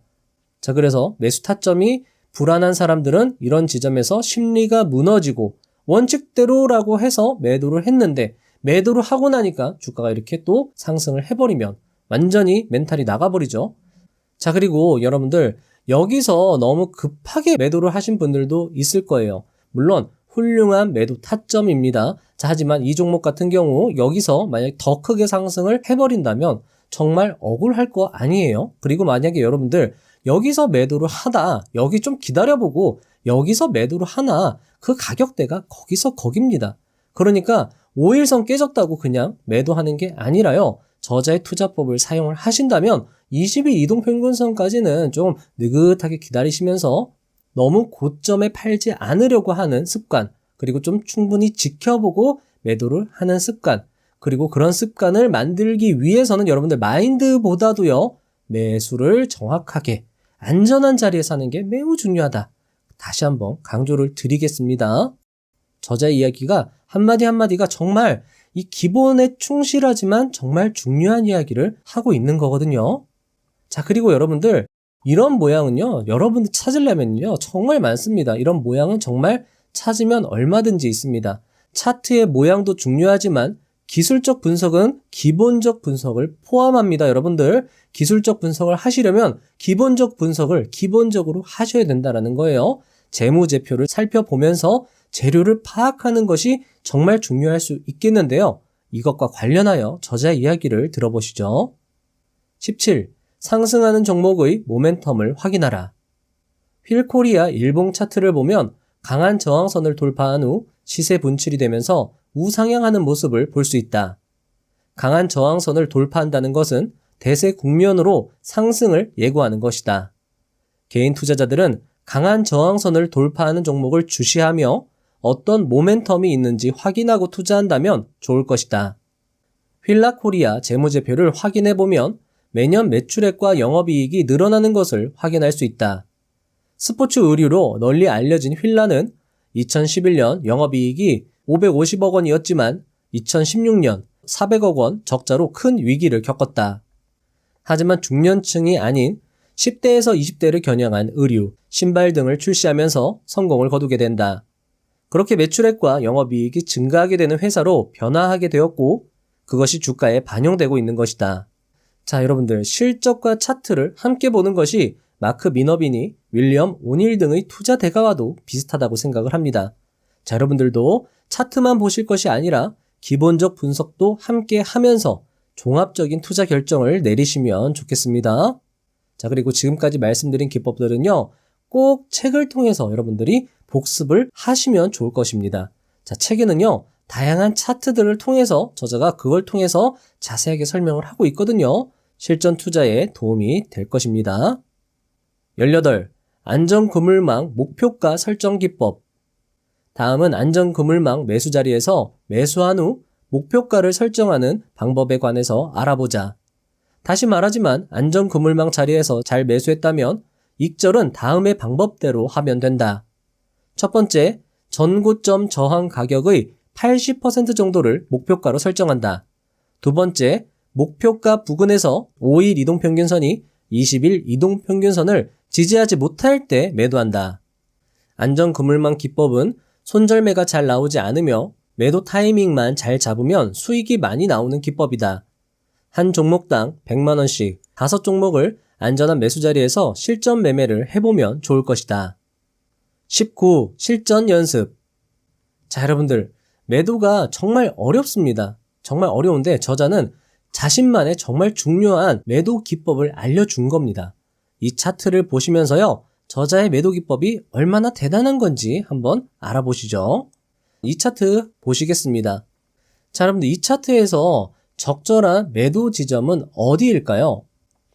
자, 그래서 매수 타점이 불안한 사람들은 이런 지점에서 심리가 무너지고 원칙대로라고 해서 매도를 했는데 매도를 하고 나니까 주가가 이렇게 또 상승을 해버리면 완전히 멘탈이 나가버리죠. 자, 그리고 여러분들 여기서 너무 급하게 매도를 하신 분들도 있을 거예요. 물론 훌륭한 매도 타점입니다. 자, 하지만 이 종목 같은 경우 여기서 만약 더 크게 상승을 해버린다면 정말 억울할 거 아니에요. 그리고 만약에 여러분들 여기서 매도를 하다 여기 좀 기다려보고 여기서 매도를 하나 그 가격대가 거기서 거깁니다. 그러니까 5일선 깨졌다고 그냥 매도하는 게 아니라요. 저자의 투자법을 사용을 하신다면 20일 이동평균선까지는 좀 느긋하게 기다리시면서 너무 고점에 팔지 않으려고 하는 습관, 그리고 좀 충분히 지켜보고 매도를 하는 습관, 그리고 그런 습관을 만들기 위해서는 여러분들 마인드보다도요, 매수를 정확하게 안전한 자리에서 하는 게 매우 중요하다. 다시 한번 강조를 드리겠습니다. 저자의 이야기가 한마디 한마디가 정말 이 기본에 충실하지만 정말 중요한 이야기를 하고 있는 거거든요. 자, 그리고 여러분들 이런 모양은요, 여러분들 찾으려면요 정말 많습니다. 이런 모양은 정말 찾으면 얼마든지 있습니다. 차트의 모양도 중요하지만 기술적 분석은 기본적 분석을 포함합니다. 여러분들 기술적 분석을 하시려면 기본적 분석을 기본적으로 하셔야 된다는 거예요. 재무제표를 살펴보면서 재료를 파악하는 것이 정말 중요할 수 있겠는데요. 이것과 관련하여 저자의 이야기를 들어보시죠. 17. 상승하는 종목의 모멘텀을 확인하라. 휠코리아 일봉 차트를 보면 강한 저항선을 돌파한 후 시세 분출이 되면서 우상향하는 모습을 볼 수 있다. 강한 저항선을 돌파한다는 것은 대세 국면으로 상승을 예고하는 것이다. 개인 투자자들은 강한 저항선을 돌파하는 종목을 주시하며 어떤 모멘텀이 있는지 확인하고 투자한다면 좋을 것이다. 휠라코리아 재무제표를 확인해보면 매년 매출액과 영업이익이 늘어나는 것을 확인할 수 있다. 스포츠 의류로 널리 알려진 휠라는 2011년 영업이익이 550억 원이었지만 2016년 400억 원 적자로 큰 위기를 겪었다. 하지만 중년층이 아닌 10대에서 20대를 겨냥한 의류, 신발 등을 출시하면서 성공을 거두게 된다. 그렇게 매출액과 영업이익이 증가하게 되는 회사로 변화하게 되었고 그것이 주가에 반영되고 있는 것이다. 자, 여러분들 실적과 차트를 함께 보는 것이 마크 미너비니, 윌리엄 오닐 등의 투자 대가와도 비슷하다고 생각을 합니다. 자, 여러분들도 차트만 보실 것이 아니라 기본적 분석도 함께 하면서 종합적인 투자 결정을 내리시면 좋겠습니다. 자, 그리고 지금까지 말씀드린 기법들은요, 꼭 책을 통해서 여러분들이 복습을 하시면 좋을 것입니다. 자, 책에는요, 다양한 차트들을 통해서 저자가 그걸 통해서 자세하게 설명을 하고 있거든요. 실전 투자에 도움이 될 것입니다. 18. 안전그물망 목표가 설정 기법. 다음은 안전그물망 매수 자리에서 매수한 후 목표가를 설정하는 방법에 관해서 알아보자. 다시 말하지만 안전그물망 자리에서 잘 매수했다면 익절은 다음의 방법대로 하면 된다. 첫 번째, 전고점 저항 가격의 80% 정도를 목표가로 설정한다. 두 번째, 목표가 부근에서 5일 이동평균선이 20일 이동평균선을 지지하지 못할 때 매도한다. 안전그물망 기법은 손절매가 잘 나오지 않으며 매도 타이밍만 잘 잡으면 수익이 많이 나오는 기법이다. 한 종목당 100만원씩 5종목을 안전한 매수 자리에서 실전 매매를 해보면 좋을 것이다. 19. 실전 연습. 자, 여러분들 매도가 정말 어렵습니다. 정말 어려운데 저자는 자신만의 정말 중요한 매도 기법을 알려준 겁니다. 이 차트를 보시면서요, 저자의 매도 기법이 얼마나 대단한 건지 한번 알아보시죠. 이 차트 보시겠습니다. 자, 여러분들 이 차트에서 적절한 매도 지점은 어디일까요?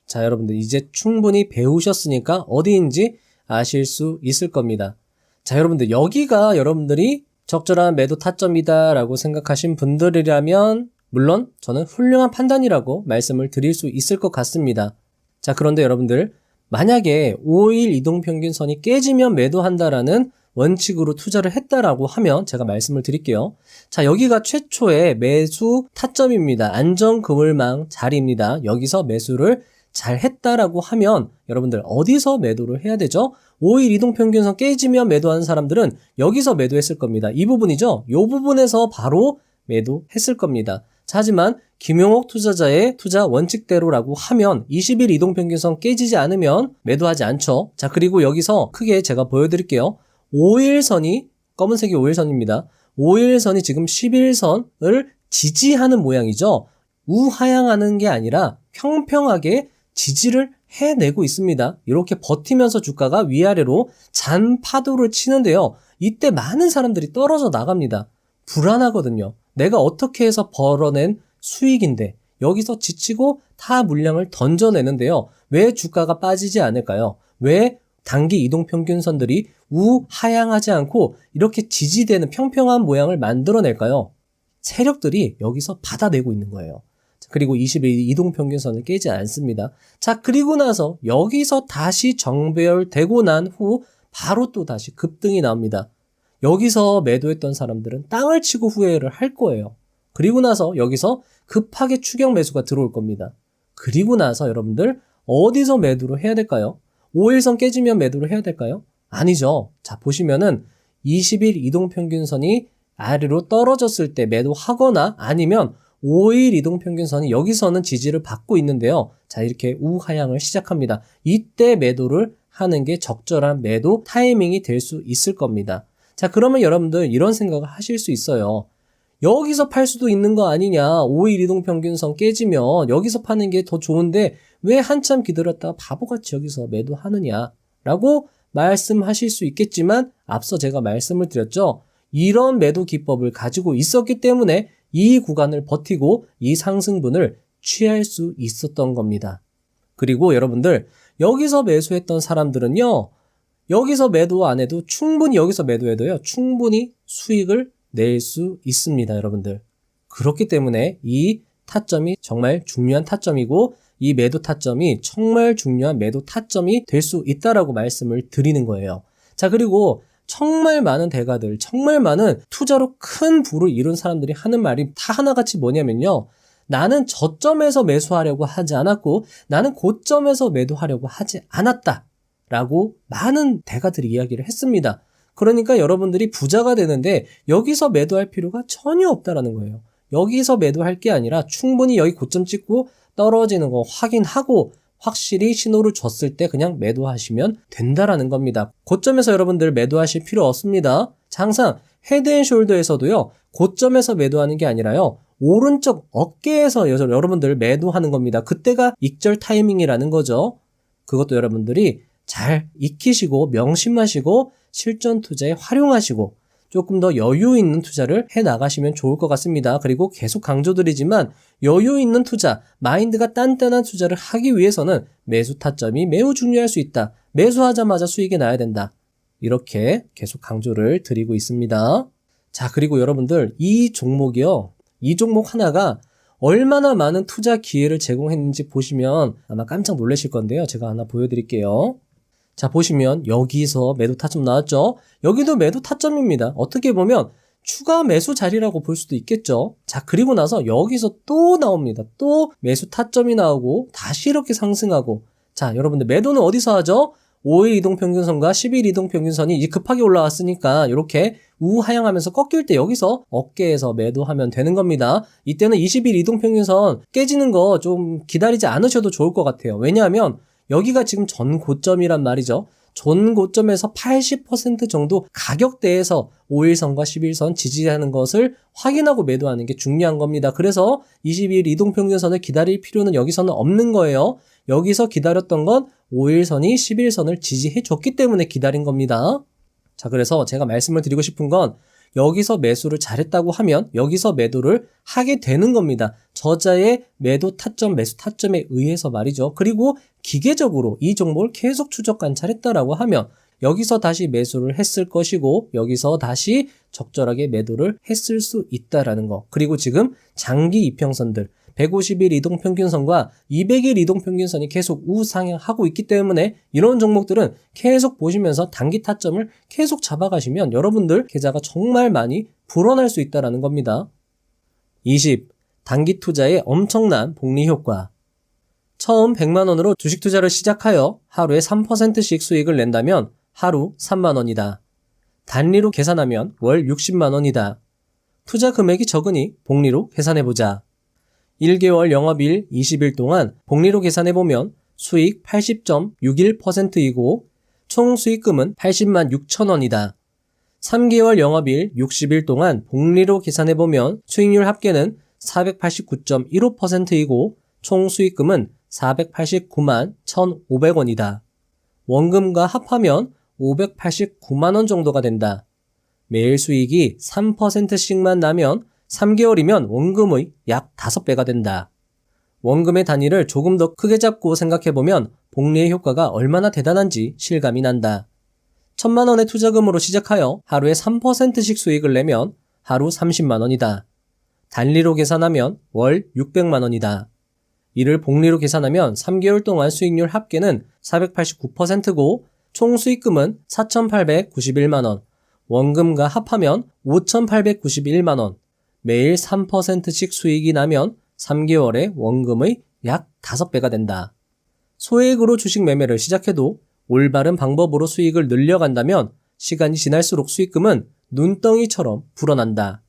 자, 여러분들 이제 충분히 배우셨으니까 어디인지 아실 수 있을 겁니다. 자, 여러분들 여기가 여러분들이 적절한 매도 타점이다 라고 생각하신 분들이라면 물론 저는 훌륭한 판단이라고 말씀을 드릴 수 있을 것 같습니다. 자, 그런데 여러분들, 만약에 5일 이동평균선이 깨지면 매도한다라는 원칙으로 투자를 했다라고 하면 제가 말씀을 드릴게요. 자, 여기가 최초의 매수 타점입니다. 안전그물망 자리입니다. 여기서 매수를 잘 했다라고 하면 여러분들 어디서 매도를 해야 되죠? 5일 이동평균선 깨지면 매도하는 사람들은 여기서 매도했을 겁니다. 이 부분이죠? 이 부분에서 바로 매도했을 겁니다. 자, 하지만 김용옥 투자자의 투자 원칙대로라고 하면 20일 이동평균선 깨지지 않으면 매도하지 않죠. 자, 그리고 여기서 크게 제가 보여드릴게요. 5일선이 검은색이 5일선입니다. 5일선이 지금 11선을 지지하는 모양이죠. 우하향하는 게 아니라 평평하게 지지를 해내고 있습니다. 이렇게 버티면서 주가가 위아래로 잔파도를 치는데요. 이때 많은 사람들이 떨어져 나갑니다. 불안하거든요. 내가 어떻게 해서 벌어낸 수익인데 여기서 지치고 타 물량을 던져내는데요. 왜 주가가 빠지지 않을까요? 왜 단기 이동평균선들이 우하향하지 않고 이렇게 지지되는 평평한 모양을 만들어낼까요? 세력들이 여기서 받아내고 있는 거예요. 그리고 20일 이동평균선을 깨지 않습니다. 자, 그리고 나서 여기서 다시 정배열되고 난 후 바로 또 다시 급등이 나옵니다. 여기서 매도했던 사람들은 땅을 치고 후회를 할 거예요. 그리고 나서 여기서 급하게 추격 매수가 들어올 겁니다. 그리고 나서 여러분들 어디서 매도를 해야 될까요? 5일선 깨지면 매도를 해야 될까요? 아니죠. 자, 보시면은 20일 이동평균선이 아래로 떨어졌을 때 매도하거나 아니면 5일 이동평균선이 여기서는 지지를 받고 있는데요. 자, 이렇게 우하향을 시작합니다. 이때 매도를 하는 게 적절한 매도 타이밍이 될 수 있을 겁니다. 자, 그러면 여러분들 이런 생각을 하실 수 있어요. 여기서 팔 수도 있는 거 아니냐. 5일 이동평균선 깨지면 여기서 파는 게 더 좋은데 왜 한참 기다렸다가 바보같이 여기서 매도하느냐 라고 말씀하실 수 있겠지만 앞서 제가 말씀을 드렸죠. 이런 매도 기법을 가지고 있었기 때문에 이 구간을 버티고 이 상승분을 취할 수 있었던 겁니다. 그리고 여러분들 여기서 매수했던 사람들은요. 여기서 매도 안 해도 충분히 여기서 매도해도요. 충분히 수익을 낼 수 있습니다. 여러분들. 그렇기 때문에 이 타점이 정말 중요한 타점이고 이 매도 타점이 정말 중요한 매도 타점이 될 수 있다라고 말씀을 드리는 거예요. 자, 그리고 정말 많은 대가들, 정말 많은 투자로 큰 부를 이룬 사람들이 하는 말이 다 하나같이 뭐냐면요. 나는 저점에서 매수하려고 하지 않았고 나는 고점에서 매도하려고 하지 않았다 라고 많은 대가들이 이야기를 했습니다. 그러니까 여러분들이 부자가 되는데 여기서 매도할 필요가 전혀 없다라는 거예요. 여기서 매도할 게 아니라 충분히 여기 고점 찍고 떨어지는 거 확인하고 확실히 신호를 줬을 때 그냥 매도하시면 된다라는 겁니다. 고점에서 여러분들 매도하실 필요 없습니다. 항상 헤드앤숄더에서도요. 고점에서 매도하는 게 아니라요. 오른쪽 어깨에서 여러분들 매도하는 겁니다. 그때가 익절 타이밍이라는 거죠. 그것도 여러분들이 잘 익히시고 명심하시고 실전 투자에 활용하시고 조금 더 여유 있는 투자를 해나가시면 좋을 것 같습니다. 그리고 계속 강조드리지만 여유 있는 투자, 마인드가 단단한 투자를 하기 위해서는 매수 타점이 매우 중요할 수 있다. 매수하자마자 수익이 나야 된다. 이렇게 계속 강조를 드리고 있습니다. 자, 그리고 여러분들 이 종목이요. 이 종목 하나가 얼마나 많은 투자 기회를 제공했는지 보시면 아마 깜짝 놀라실 건데요. 제가 하나 보여드릴게요. 자, 보시면 여기서 매도 타점 나왔죠? 여기도 매도 타점입니다. 어떻게 보면 추가 매수 자리라고 볼 수도 있겠죠? 자, 그리고 나서 여기서 또 나옵니다. 또 매수 타점이 나오고 다시 이렇게 상승하고 자, 여러분들 매도는 어디서 하죠? 5일 이동평균선과 10일 이동평균선이 이제 급하게 올라왔으니까 이렇게 우하향하면서 꺾일 때 여기서 어깨에서 매도하면 되는 겁니다. 이때는 20일 이동평균선 깨지는 거 좀 기다리지 않으셔도 좋을 것 같아요. 왜냐하면 여기가 지금 전 고점이란 말이죠. 전 고점에서 80% 정도 가격대에서 5일선과 11선 지지하는 것을 확인하고 매도하는 게 중요한 겁니다. 그래서 20일 이동평균선을 기다릴 필요는 여기서는 없는 거예요. 여기서 기다렸던 건 5일선이 11선을 지지해 줬기 때문에 기다린 겁니다. 자, 그래서 제가 말씀을 드리고 싶은 건 여기서 매수를 잘했다고 하면 여기서 매도를 하게 되는 겁니다. 저자의 매도 타점, 매수 타점에 의해서 말이죠. 그리고 기계적으로 이 종목을 계속 추적 관찰했다라고 하면 여기서 다시 매수를 했을 것이고 여기서 다시 적절하게 매도를 했을 수 있다라는 거. 그리고 지금 장기 이평선들 150일 이동평균선과 200일 이동평균선이 계속 우상향하고 있기 때문에 이런 종목들은 계속 보시면서 단기 타점을 계속 잡아가시면 여러분들 계좌가 정말 많이 불어날 수 있다는 겁니다. 20. 단기 투자의 엄청난 복리 효과. 처음 100만 원으로 주식 투자를 시작하여 하루에 3%씩 수익을 낸다면 하루 3만 원이다. 단리로 계산하면 월 60만 원이다. 투자 금액이 적으니 복리로 계산해보자. 1개월 영업일 20일 동안 복리로 계산해보면 수익 80.61%이고 총 수익금은 80만 6천 원이다. 3개월 영업일 60일 동안 복리로 계산해보면 수익률 합계는 489.15%이고 총 수익금은 489만 1,500원이다. 원금과 합하면 589만 원 정도가 된다. 매일 수익이 3%씩만 나면 3개월이면 원금의 약 5배가 된다. 원금의 단위를 조금 더 크게 잡고 생각해보면 복리의 효과가 얼마나 대단한지 실감이 난다. 1,000만 원의 투자금으로 시작하여 하루에 3%씩 수익을 내면 하루 30만 원이다. 단리로 계산하면 월 600만 원이다. 이를 복리로 계산하면 3개월 동안 수익률 합계는 489%고 총 수익금은 4,891만 원, 원금과 합하면 5,891만 원, 매일 3%씩 수익이 나면 3개월에 원금의 약 5배가 된다. 소액으로 주식 매매를 시작해도 올바른 방법으로 수익을 늘려간다면 시간이 지날수록 수익금은 눈덩이처럼 불어난다.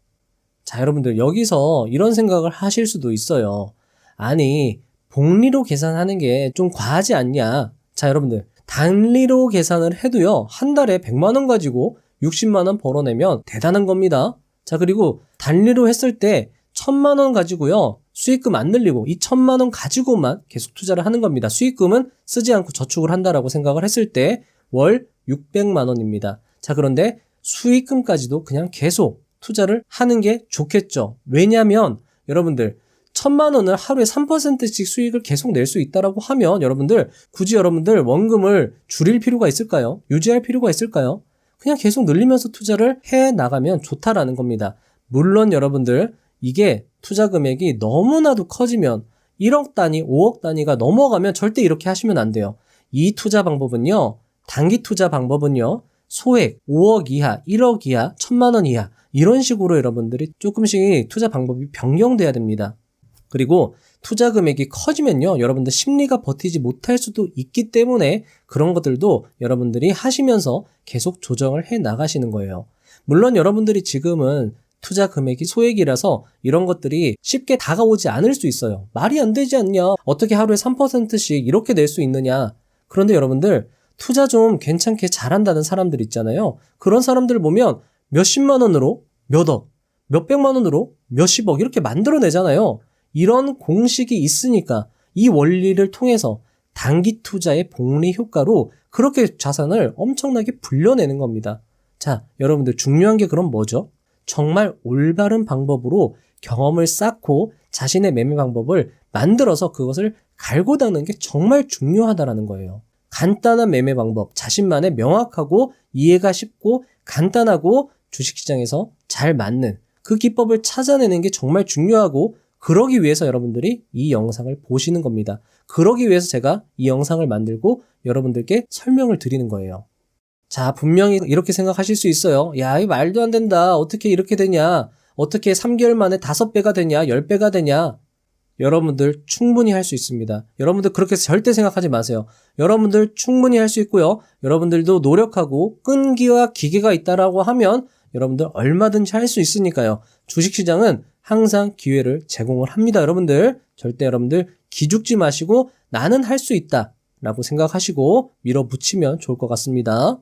자, 여러분들 여기서 이런 생각을 하실 수도 있어요. 아니, 복리로 계산하는 게 좀 과하지 않냐? 자, 여러분들 단리로 계산을 해도요, 한 달에 100만 원 가지고 60만 원 벌어내면 대단한 겁니다. 자, 그리고 단리로 했을 때 1,000만 원 가지고요, 수익금 안 늘리고 이 1,000만 원 가지고만 계속 투자를 하는 겁니다. 수익금은 쓰지 않고 저축을 한다라고 생각을 했을 때 월 600만 원입니다. 자, 그런데 수익금까지도 그냥 계속 투자를 하는 게 좋겠죠. 왜냐하면 여러분들 1,000만 원을 하루에 3%씩 수익을 계속 낼 수 있다라고 하면 여러분들 굳이 여러분들 원금을 줄일 필요가 있을까요? 유지할 필요가 있을까요? 그냥 계속 늘리면서 투자를 해 나가면 좋다라는 겁니다. 물론 여러분들 이게 투자 금액이 너무나도 커지면 1억 단위, 5억 단위가 넘어가면 절대 이렇게 하시면 안 돼요. 이 투자 방법은요, 단기 투자 방법은요, 소액 5억 이하, 1억 이하, 1,000만 원 이하 이런 식으로 여러분들이 조금씩 투자 방법이 변경돼야 됩니다. 그리고 투자 금액이 커지면요, 여러분들 심리가 버티지 못할 수도 있기 때문에 그런 것들도 여러분들이 하시면서 계속 조정을 해 나가시는 거예요. 물론 여러분들이 지금은 투자 금액이 소액이라서 이런 것들이 쉽게 다가오지 않을 수 있어요. 말이 안 되지 않냐? 어떻게 하루에 3%씩 이렇게 낼 수 있느냐? 그런데 여러분들 투자 좀 괜찮게 잘한다는 사람들 있잖아요. 그런 사람들 보면 몇십만 원으로 몇억, 몇백만 원으로 몇십억 이렇게 만들어내잖아요. 이런 공식이 있으니까 이 원리를 통해서 단기 투자의 복리 효과로 그렇게 자산을 엄청나게 불려내는 겁니다. 자, 여러분들 중요한 게 그럼 뭐죠? 정말 올바른 방법으로 경험을 쌓고 자신의 매매 방법을 만들어서 그것을 갈고 닦는 게 정말 중요하다라는 거예요. 간단한 매매 방법, 자신만의 명확하고 이해가 쉽고 간단하고 주식시장에서 잘 맞는 그 기법을 찾아내는 게 정말 중요하고 그러기 위해서 여러분들이 이 영상을 보시는 겁니다. 그러기 위해서 제가 이 영상을 만들고 여러분들께 설명을 드리는 거예요. 자, 분명히 이렇게 생각하실 수 있어요. 야, 이 말도 안 된다. 어떻게 이렇게 되냐? 어떻게 3개월 만에 5배가 되냐? 10배가 되냐? 여러분들 충분히 할 수 있습니다. 여러분들 그렇게 절대 생각하지 마세요. 여러분들 충분히 할 수 있고요. 여러분들도 노력하고 끈기와 기계가 있다라고 하면 여러분들 얼마든지 할 수 있으니까요. 주식시장은 항상 기회를 제공을 합니다. 여러분들 절대 여러분들 기죽지 마시고 나는 할 수 있다 라고 생각하시고 밀어붙이면 좋을 것 같습니다.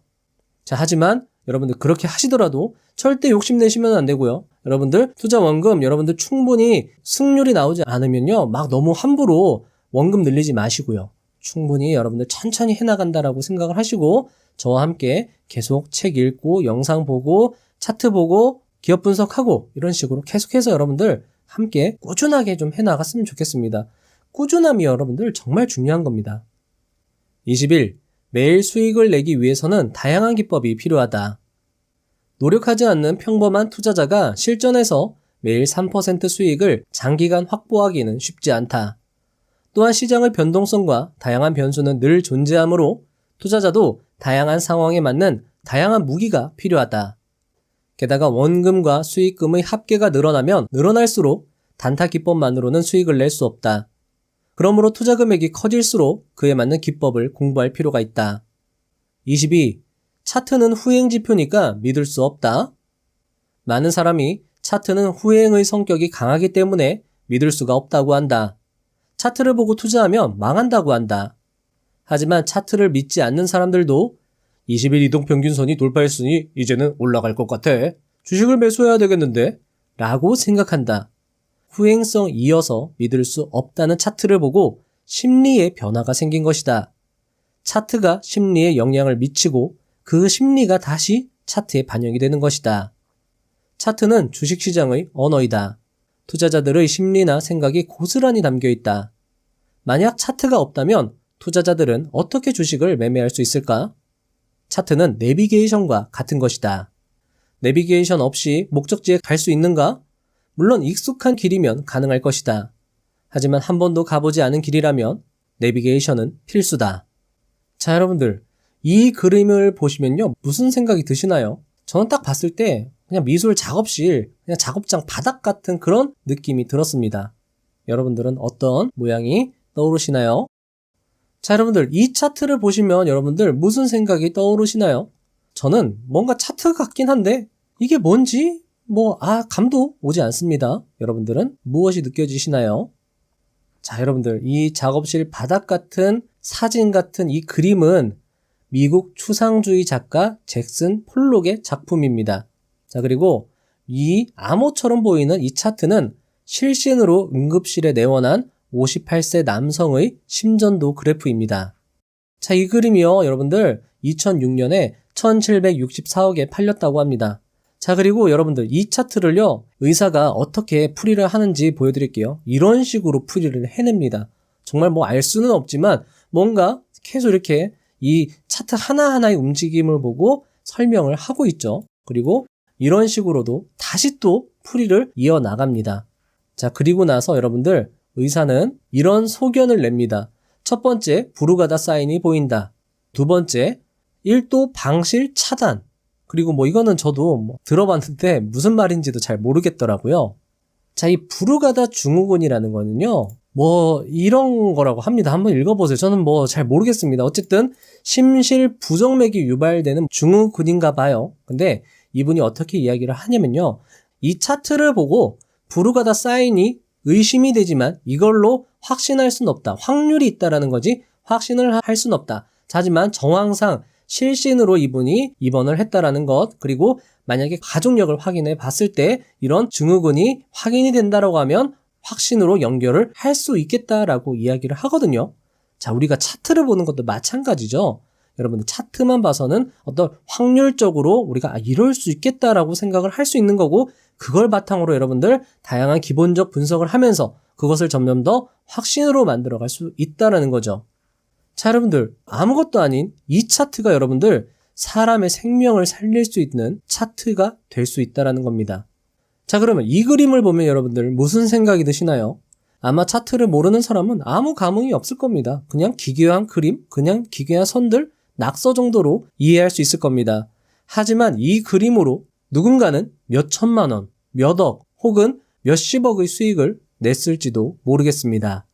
자, 하지만 여러분들 그렇게 하시더라도 절대 욕심내시면 안 되고요. 여러분들 투자 원금 여러분들 충분히 승률이 나오지 않으면요, 막 너무 함부로 원금 늘리지 마시고요. 충분히 여러분들 천천히 해나간다라고 생각을 하시고 저와 함께 계속 책 읽고 영상 보고 차트 보고 기업 분석하고 이런 식으로 계속해서 여러분들 함께 꾸준하게 좀 해나갔으면 좋겠습니다. 꾸준함이 여러분들 정말 중요한 겁니다. 21. 매일 수익을 내기 위해서는 다양한 기법이 필요하다. 노력하지 않는 평범한 투자자가 실전에서 매일 3% 수익을 장기간 확보하기는 쉽지 않다. 또한 시장의 변동성과 다양한 변수는 늘 존재하므로 투자자도 다양한 상황에 맞는 다양한 무기가 필요하다. 게다가 원금과 수익금의 합계가 늘어나면 늘어날수록 단타 기법만으로는 수익을 낼 수 없다. 그러므로 투자 금액이 커질수록 그에 맞는 기법을 공부할 필요가 있다. 22. 차트는 후행 지표니까 믿을 수 없다. 많은 사람이 차트는 후행의 성격이 강하기 때문에 믿을 수가 없다고 한다. 차트를 보고 투자하면 망한다고 한다. 하지만 차트를 믿지 않는 사람들도 20일 이동평균선이 돌파했으니 이제는 올라갈 것 같아. 주식을 매수해야 되겠는데? 라고 생각한다. 후행성 이어서 믿을 수 없다는 차트를 보고 심리의 변화가 생긴 것이다. 차트가 심리에 영향을 미치고 그 심리가 다시 차트에 반영이 되는 것이다. 차트는 주식시장의 언어이다. 투자자들의 심리나 생각이 고스란히 담겨 있다. 만약 차트가 없다면 투자자들은 어떻게 주식을 매매할 수 있을까? 차트는 내비게이션과 같은 것이다. 내비게이션 없이 목적지에 갈 수 있는가? 물론 익숙한 길이면 가능할 것이다. 하지만 한 번도 가보지 않은 길이라면 내비게이션은 필수다. 자, 여러분들, 이 그림을 보시면요, 무슨 생각이 드시나요? 저는 딱 봤을 때 그냥 미술 작업실, 그냥 작업장 바닥 같은 그런 느낌이 들었습니다. 여러분들은 어떤 모양이 떠오르시나요? 자, 여러분들, 이 차트를 보시면 여러분들 무슨 생각이 떠오르시나요? 저는 뭔가 차트 같긴 한데 이게 뭔지 감도 오지 않습니다. 여러분들은 무엇이 느껴지시나요? 자, 여러분들, 이 작업실 바닥 같은 사진 같은 이 그림은 미국 추상주의 작가 잭슨 폴록의 작품입니다. 자, 그리고 이 암호처럼 보이는 이 차트는 실신으로 응급실에 내원한 58세 남성의 심전도 그래프입니다. 자, 이 그림이요, 여러분들 2006년에 1764억에 팔렸다고 합니다. 자, 그리고 여러분들 이 차트를요, 의사가 어떻게 풀이를 하는지 보여드릴게요. 이런 식으로 풀이를 해냅니다. 정말 알 수는 없지만 뭔가 계속 이렇게 이 차트 하나하나의 움직임을 보고 설명을 하고 있죠. 그리고 이런 식으로도 다시 또 풀이를 이어나갑니다. 자, 그리고 나서 여러분들 의사는 이런 소견을 냅니다. 첫 번째, 부르가다 사인이 보인다. 두 번째, 1도 방실 차단. 그리고 이거는 저도 들어봤는데 무슨 말인지도 잘 모르겠더라고요. 자, 이 부르가다 증후군이라는 거는요, 이런 거라고 합니다. 한번 읽어보세요. 저는 잘 모르겠습니다. 어쨌든 심실 부정맥이 유발되는 증후군인가 봐요. 근데 이분이 어떻게 이야기를 하냐면요, 이 차트를 보고 부르가다 사인이 의심이 되지만 이걸로 확신할 수는 없다. 확률이 있다라는 거지 확신을 할 수는 없다. 하지만 정황상 실신으로 이분이 입원을 했다라는 것, 그리고 만약에 가족력을 확인해 봤을 때 이런 증후군이 확인이 된다라고 하면 확신으로 연결을 할 수 있겠다라고 이야기를 하거든요. 자, 우리가 차트를 보는 것도 마찬가지죠. 여러분들 차트만 봐서는 어떤 확률적으로 우리가 이럴 수 있겠다라고 생각을 할 수 있는 거고, 그걸 바탕으로 여러분들 다양한 기본적 분석을 하면서 그것을 점점 더 확신으로 만들어갈 수 있다라는 거죠. 자, 여러분들 아무것도 아닌 이 차트가 여러분들 사람의 생명을 살릴 수 있는 차트가 될 수 있다라는 겁니다. 자, 그러면 이 그림을 보면 여러분들 무슨 생각이 드시나요? 아마 차트를 모르는 사람은 아무 감흥이 없을 겁니다. 그냥 기괴한 그림, 그냥 기괴한 선들, 낙서 정도로 이해할 수 있을 겁니다. 하지만 이 그림으로 누군가는 몇 천만 원, 몇 억, 혹은 몇십억의 수익을 냈을지도 모르겠습니다.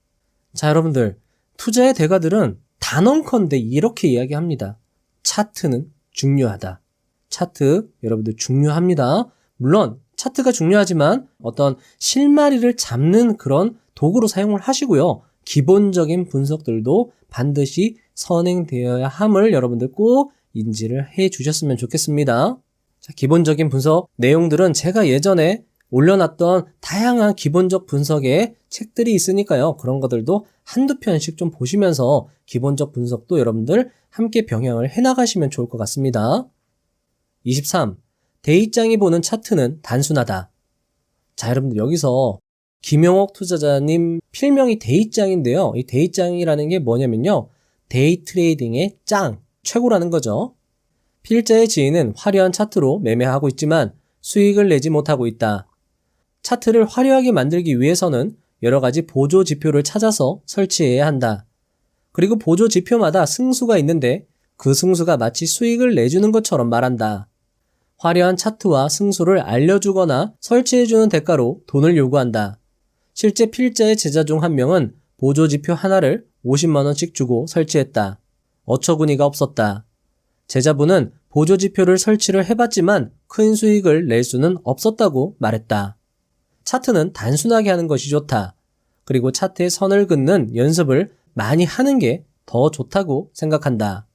자, 여러분들, 투자의 대가들은 단언컨대 이렇게 이야기합니다. 차트는 중요하다. 차트 여러분들 중요합니다. 물론 차트가 중요하지만 어떤 실마리를 잡는 그런 도구로 사용을 하시고요. 기본적인 분석들도 반드시 선행되어야 함을 여러분들 꼭 인지를 해 주셨으면 좋겠습니다. 자, 기본적인 분석 내용들은 제가 예전에 올려놨던 다양한 기본적 분석의 책들이 있으니까요. 그런 것들도 한두 편씩 좀 보시면서 기본적 분석도 여러분들 함께 병행을 해나가시면 좋을 것 같습니다. 23. 대입장이 보는 차트는 단순하다. 자, 여러분들 여기서 김용옥 투자자님 필명이 대입장인데요. 이 대입장이라는 게 뭐냐면요, 데이 트레이딩의 짱, 최고라는 거죠. 필자의 지인은 화려한 차트로 매매하고 있지만 수익을 내지 못하고 있다. 차트를 화려하게 만들기 위해서는 여러 가지 보조 지표를 찾아서 설치해야 한다. 그리고 보조 지표마다 승수가 있는데 그 승수가 마치 수익을 내주는 것처럼 말한다. 화려한 차트와 승수를 알려주거나 설치해주는 대가로 돈을 요구한다. 실제 필자의 제자 중 한 명은 보조 지표 하나를 50만 원씩 주고 설치했다. 어처구니가 없었다. 제자분은 보조 지표를 설치를 해봤지만 큰 수익을 낼 수는 없었다고 말했다. 차트는 단순하게 하는 것이 좋다. 그리고 차트에 선을 긋는 연습을 많이 하는 게 더 좋다고 생각한다.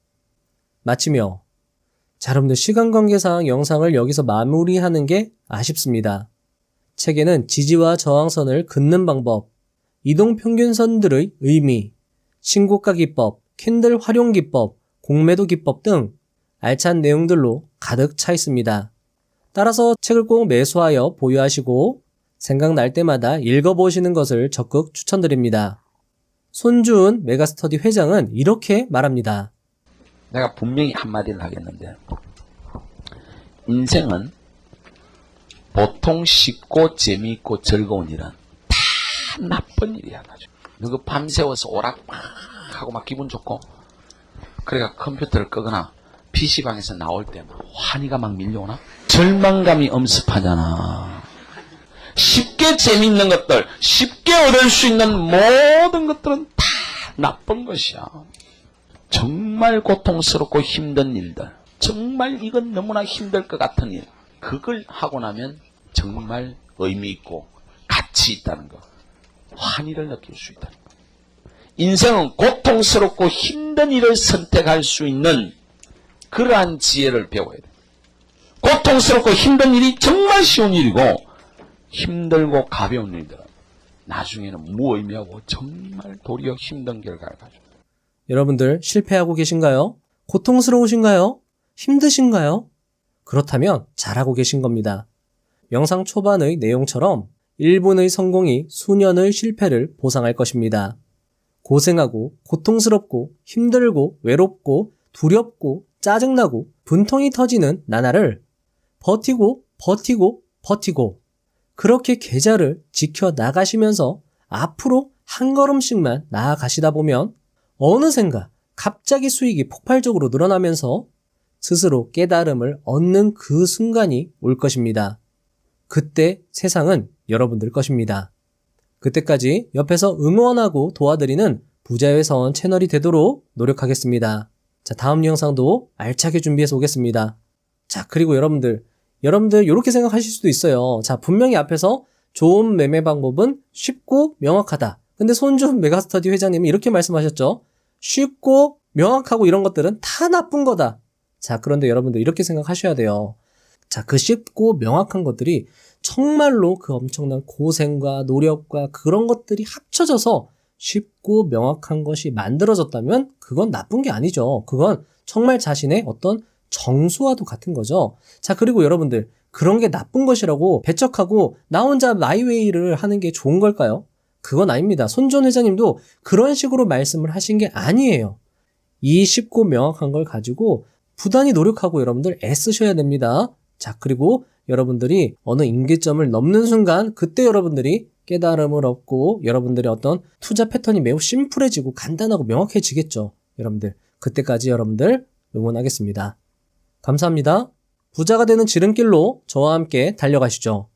마치며 자, 여러분들 시간 관계상 영상을 여기서 마무리하는 게 아쉽습니다. 책에는 지지와 저항선을 긋는 방법, 이동평균선들의 의미, 신고가 기법, 캔들 활용 기법, 공매도 기법 등 알찬 내용들로 가득 차 있습니다. 따라서 책을 꼭 매수하여 보유하시고 생각날 때마다 읽어보시는 것을 적극 추천드립니다. 손주은 메가스터디 회장은 이렇게 말합니다. 내가 분명히 한마디를 하겠는데, 인생은 보통 쉽고 재미있고 즐거운 일은 다 나쁜 일이야. 누구 밤새워서 오락 막 하고 막 기분 좋고, 그러니까 컴퓨터를 끄거나 PC방에서 나올 때 막 환희가 막 밀려오나? 절망감이 엄습하잖아. 쉽게 재미있는 것들, 쉽게 얻을 수 있는 모든 것들은 다 나쁜 것이야. 정말 고통스럽고 힘든 일들, 정말 이건 너무나 힘들 것 같은 일, 그걸 하고 나면 정말 의미 있고 가치 있다는 거, 환희를 느낄 수 있다는 거. 인생은 고통스럽고 힘든 일을 선택할 수 있는 그러한 지혜를 배워야 돼. 고통스럽고 힘든 일이 정말 쉬운 일이고, 힘들고 가벼운 일들은 나중에는 무의미하고 정말 도리어 힘든 결과를 가져. 여러분들 실패하고 계신가요? 고통스러우신가요? 힘드신가요? 그렇다면 잘하고 계신 겁니다. 영상 초반의 내용처럼 1분의 성공이 수년의 실패를 보상할 것입니다. 고생하고 고통스럽고 힘들고 외롭고 두렵고 짜증나고 분통이 터지는 나날을 버티고 버티고 버티고 그렇게 계좌를 지켜나가시면서 앞으로 한 걸음씩만 나아가시다 보면 어느샌가 갑자기 수익이 폭발적으로 늘어나면서 스스로 깨달음을 얻는 그 순간이 올 것입니다. 그때 세상은 여러분들 것입니다. 그때까지 옆에서 응원하고 도와드리는 부자의 사원 채널이 되도록 노력하겠습니다. 자, 다음 영상도 알차게 준비해서 오겠습니다. 자, 그리고 여러분들 이렇게 생각하실 수도 있어요. 자, 분명히 앞에서 좋은 매매 방법은 쉽고 명확하다. 근데 손준 메가스터디 회장님이 이렇게 말씀하셨죠. 쉽고 명확하고 이런 것들은 다 나쁜 거다. 자, 그런데 여러분들 이렇게 생각하셔야 돼요. 자, 그 쉽고 명확한 것들이 정말로 그 엄청난 고생과 노력과 그런 것들이 합쳐져서 쉽고 명확한 것이 만들어졌다면 그건 나쁜 게 아니죠. 그건 정말 자신의 어떤 정수와도 같은 거죠. 자, 그리고 여러분들 그런 게 나쁜 것이라고 배척하고 나 혼자 마이웨이를 하는 게 좋은 걸까요? 그건 아닙니다. 손준 회장님도 그런 식으로 말씀을 하신 게 아니에요. 이 쉽고 명확한 걸 가지고 부단히 노력하고 여러분들 애쓰셔야 됩니다. 자, 그리고 여러분들이 어느 임계점을 넘는 순간 그때 여러분들이 깨달음을 얻고 여러분들의 어떤 투자 패턴이 매우 심플해지고 간단하고 명확해지겠죠. 여러분들 그때까지 여러분들 응원하겠습니다. 감사합니다. 부자가 되는 지름길로 저와 함께 달려가시죠.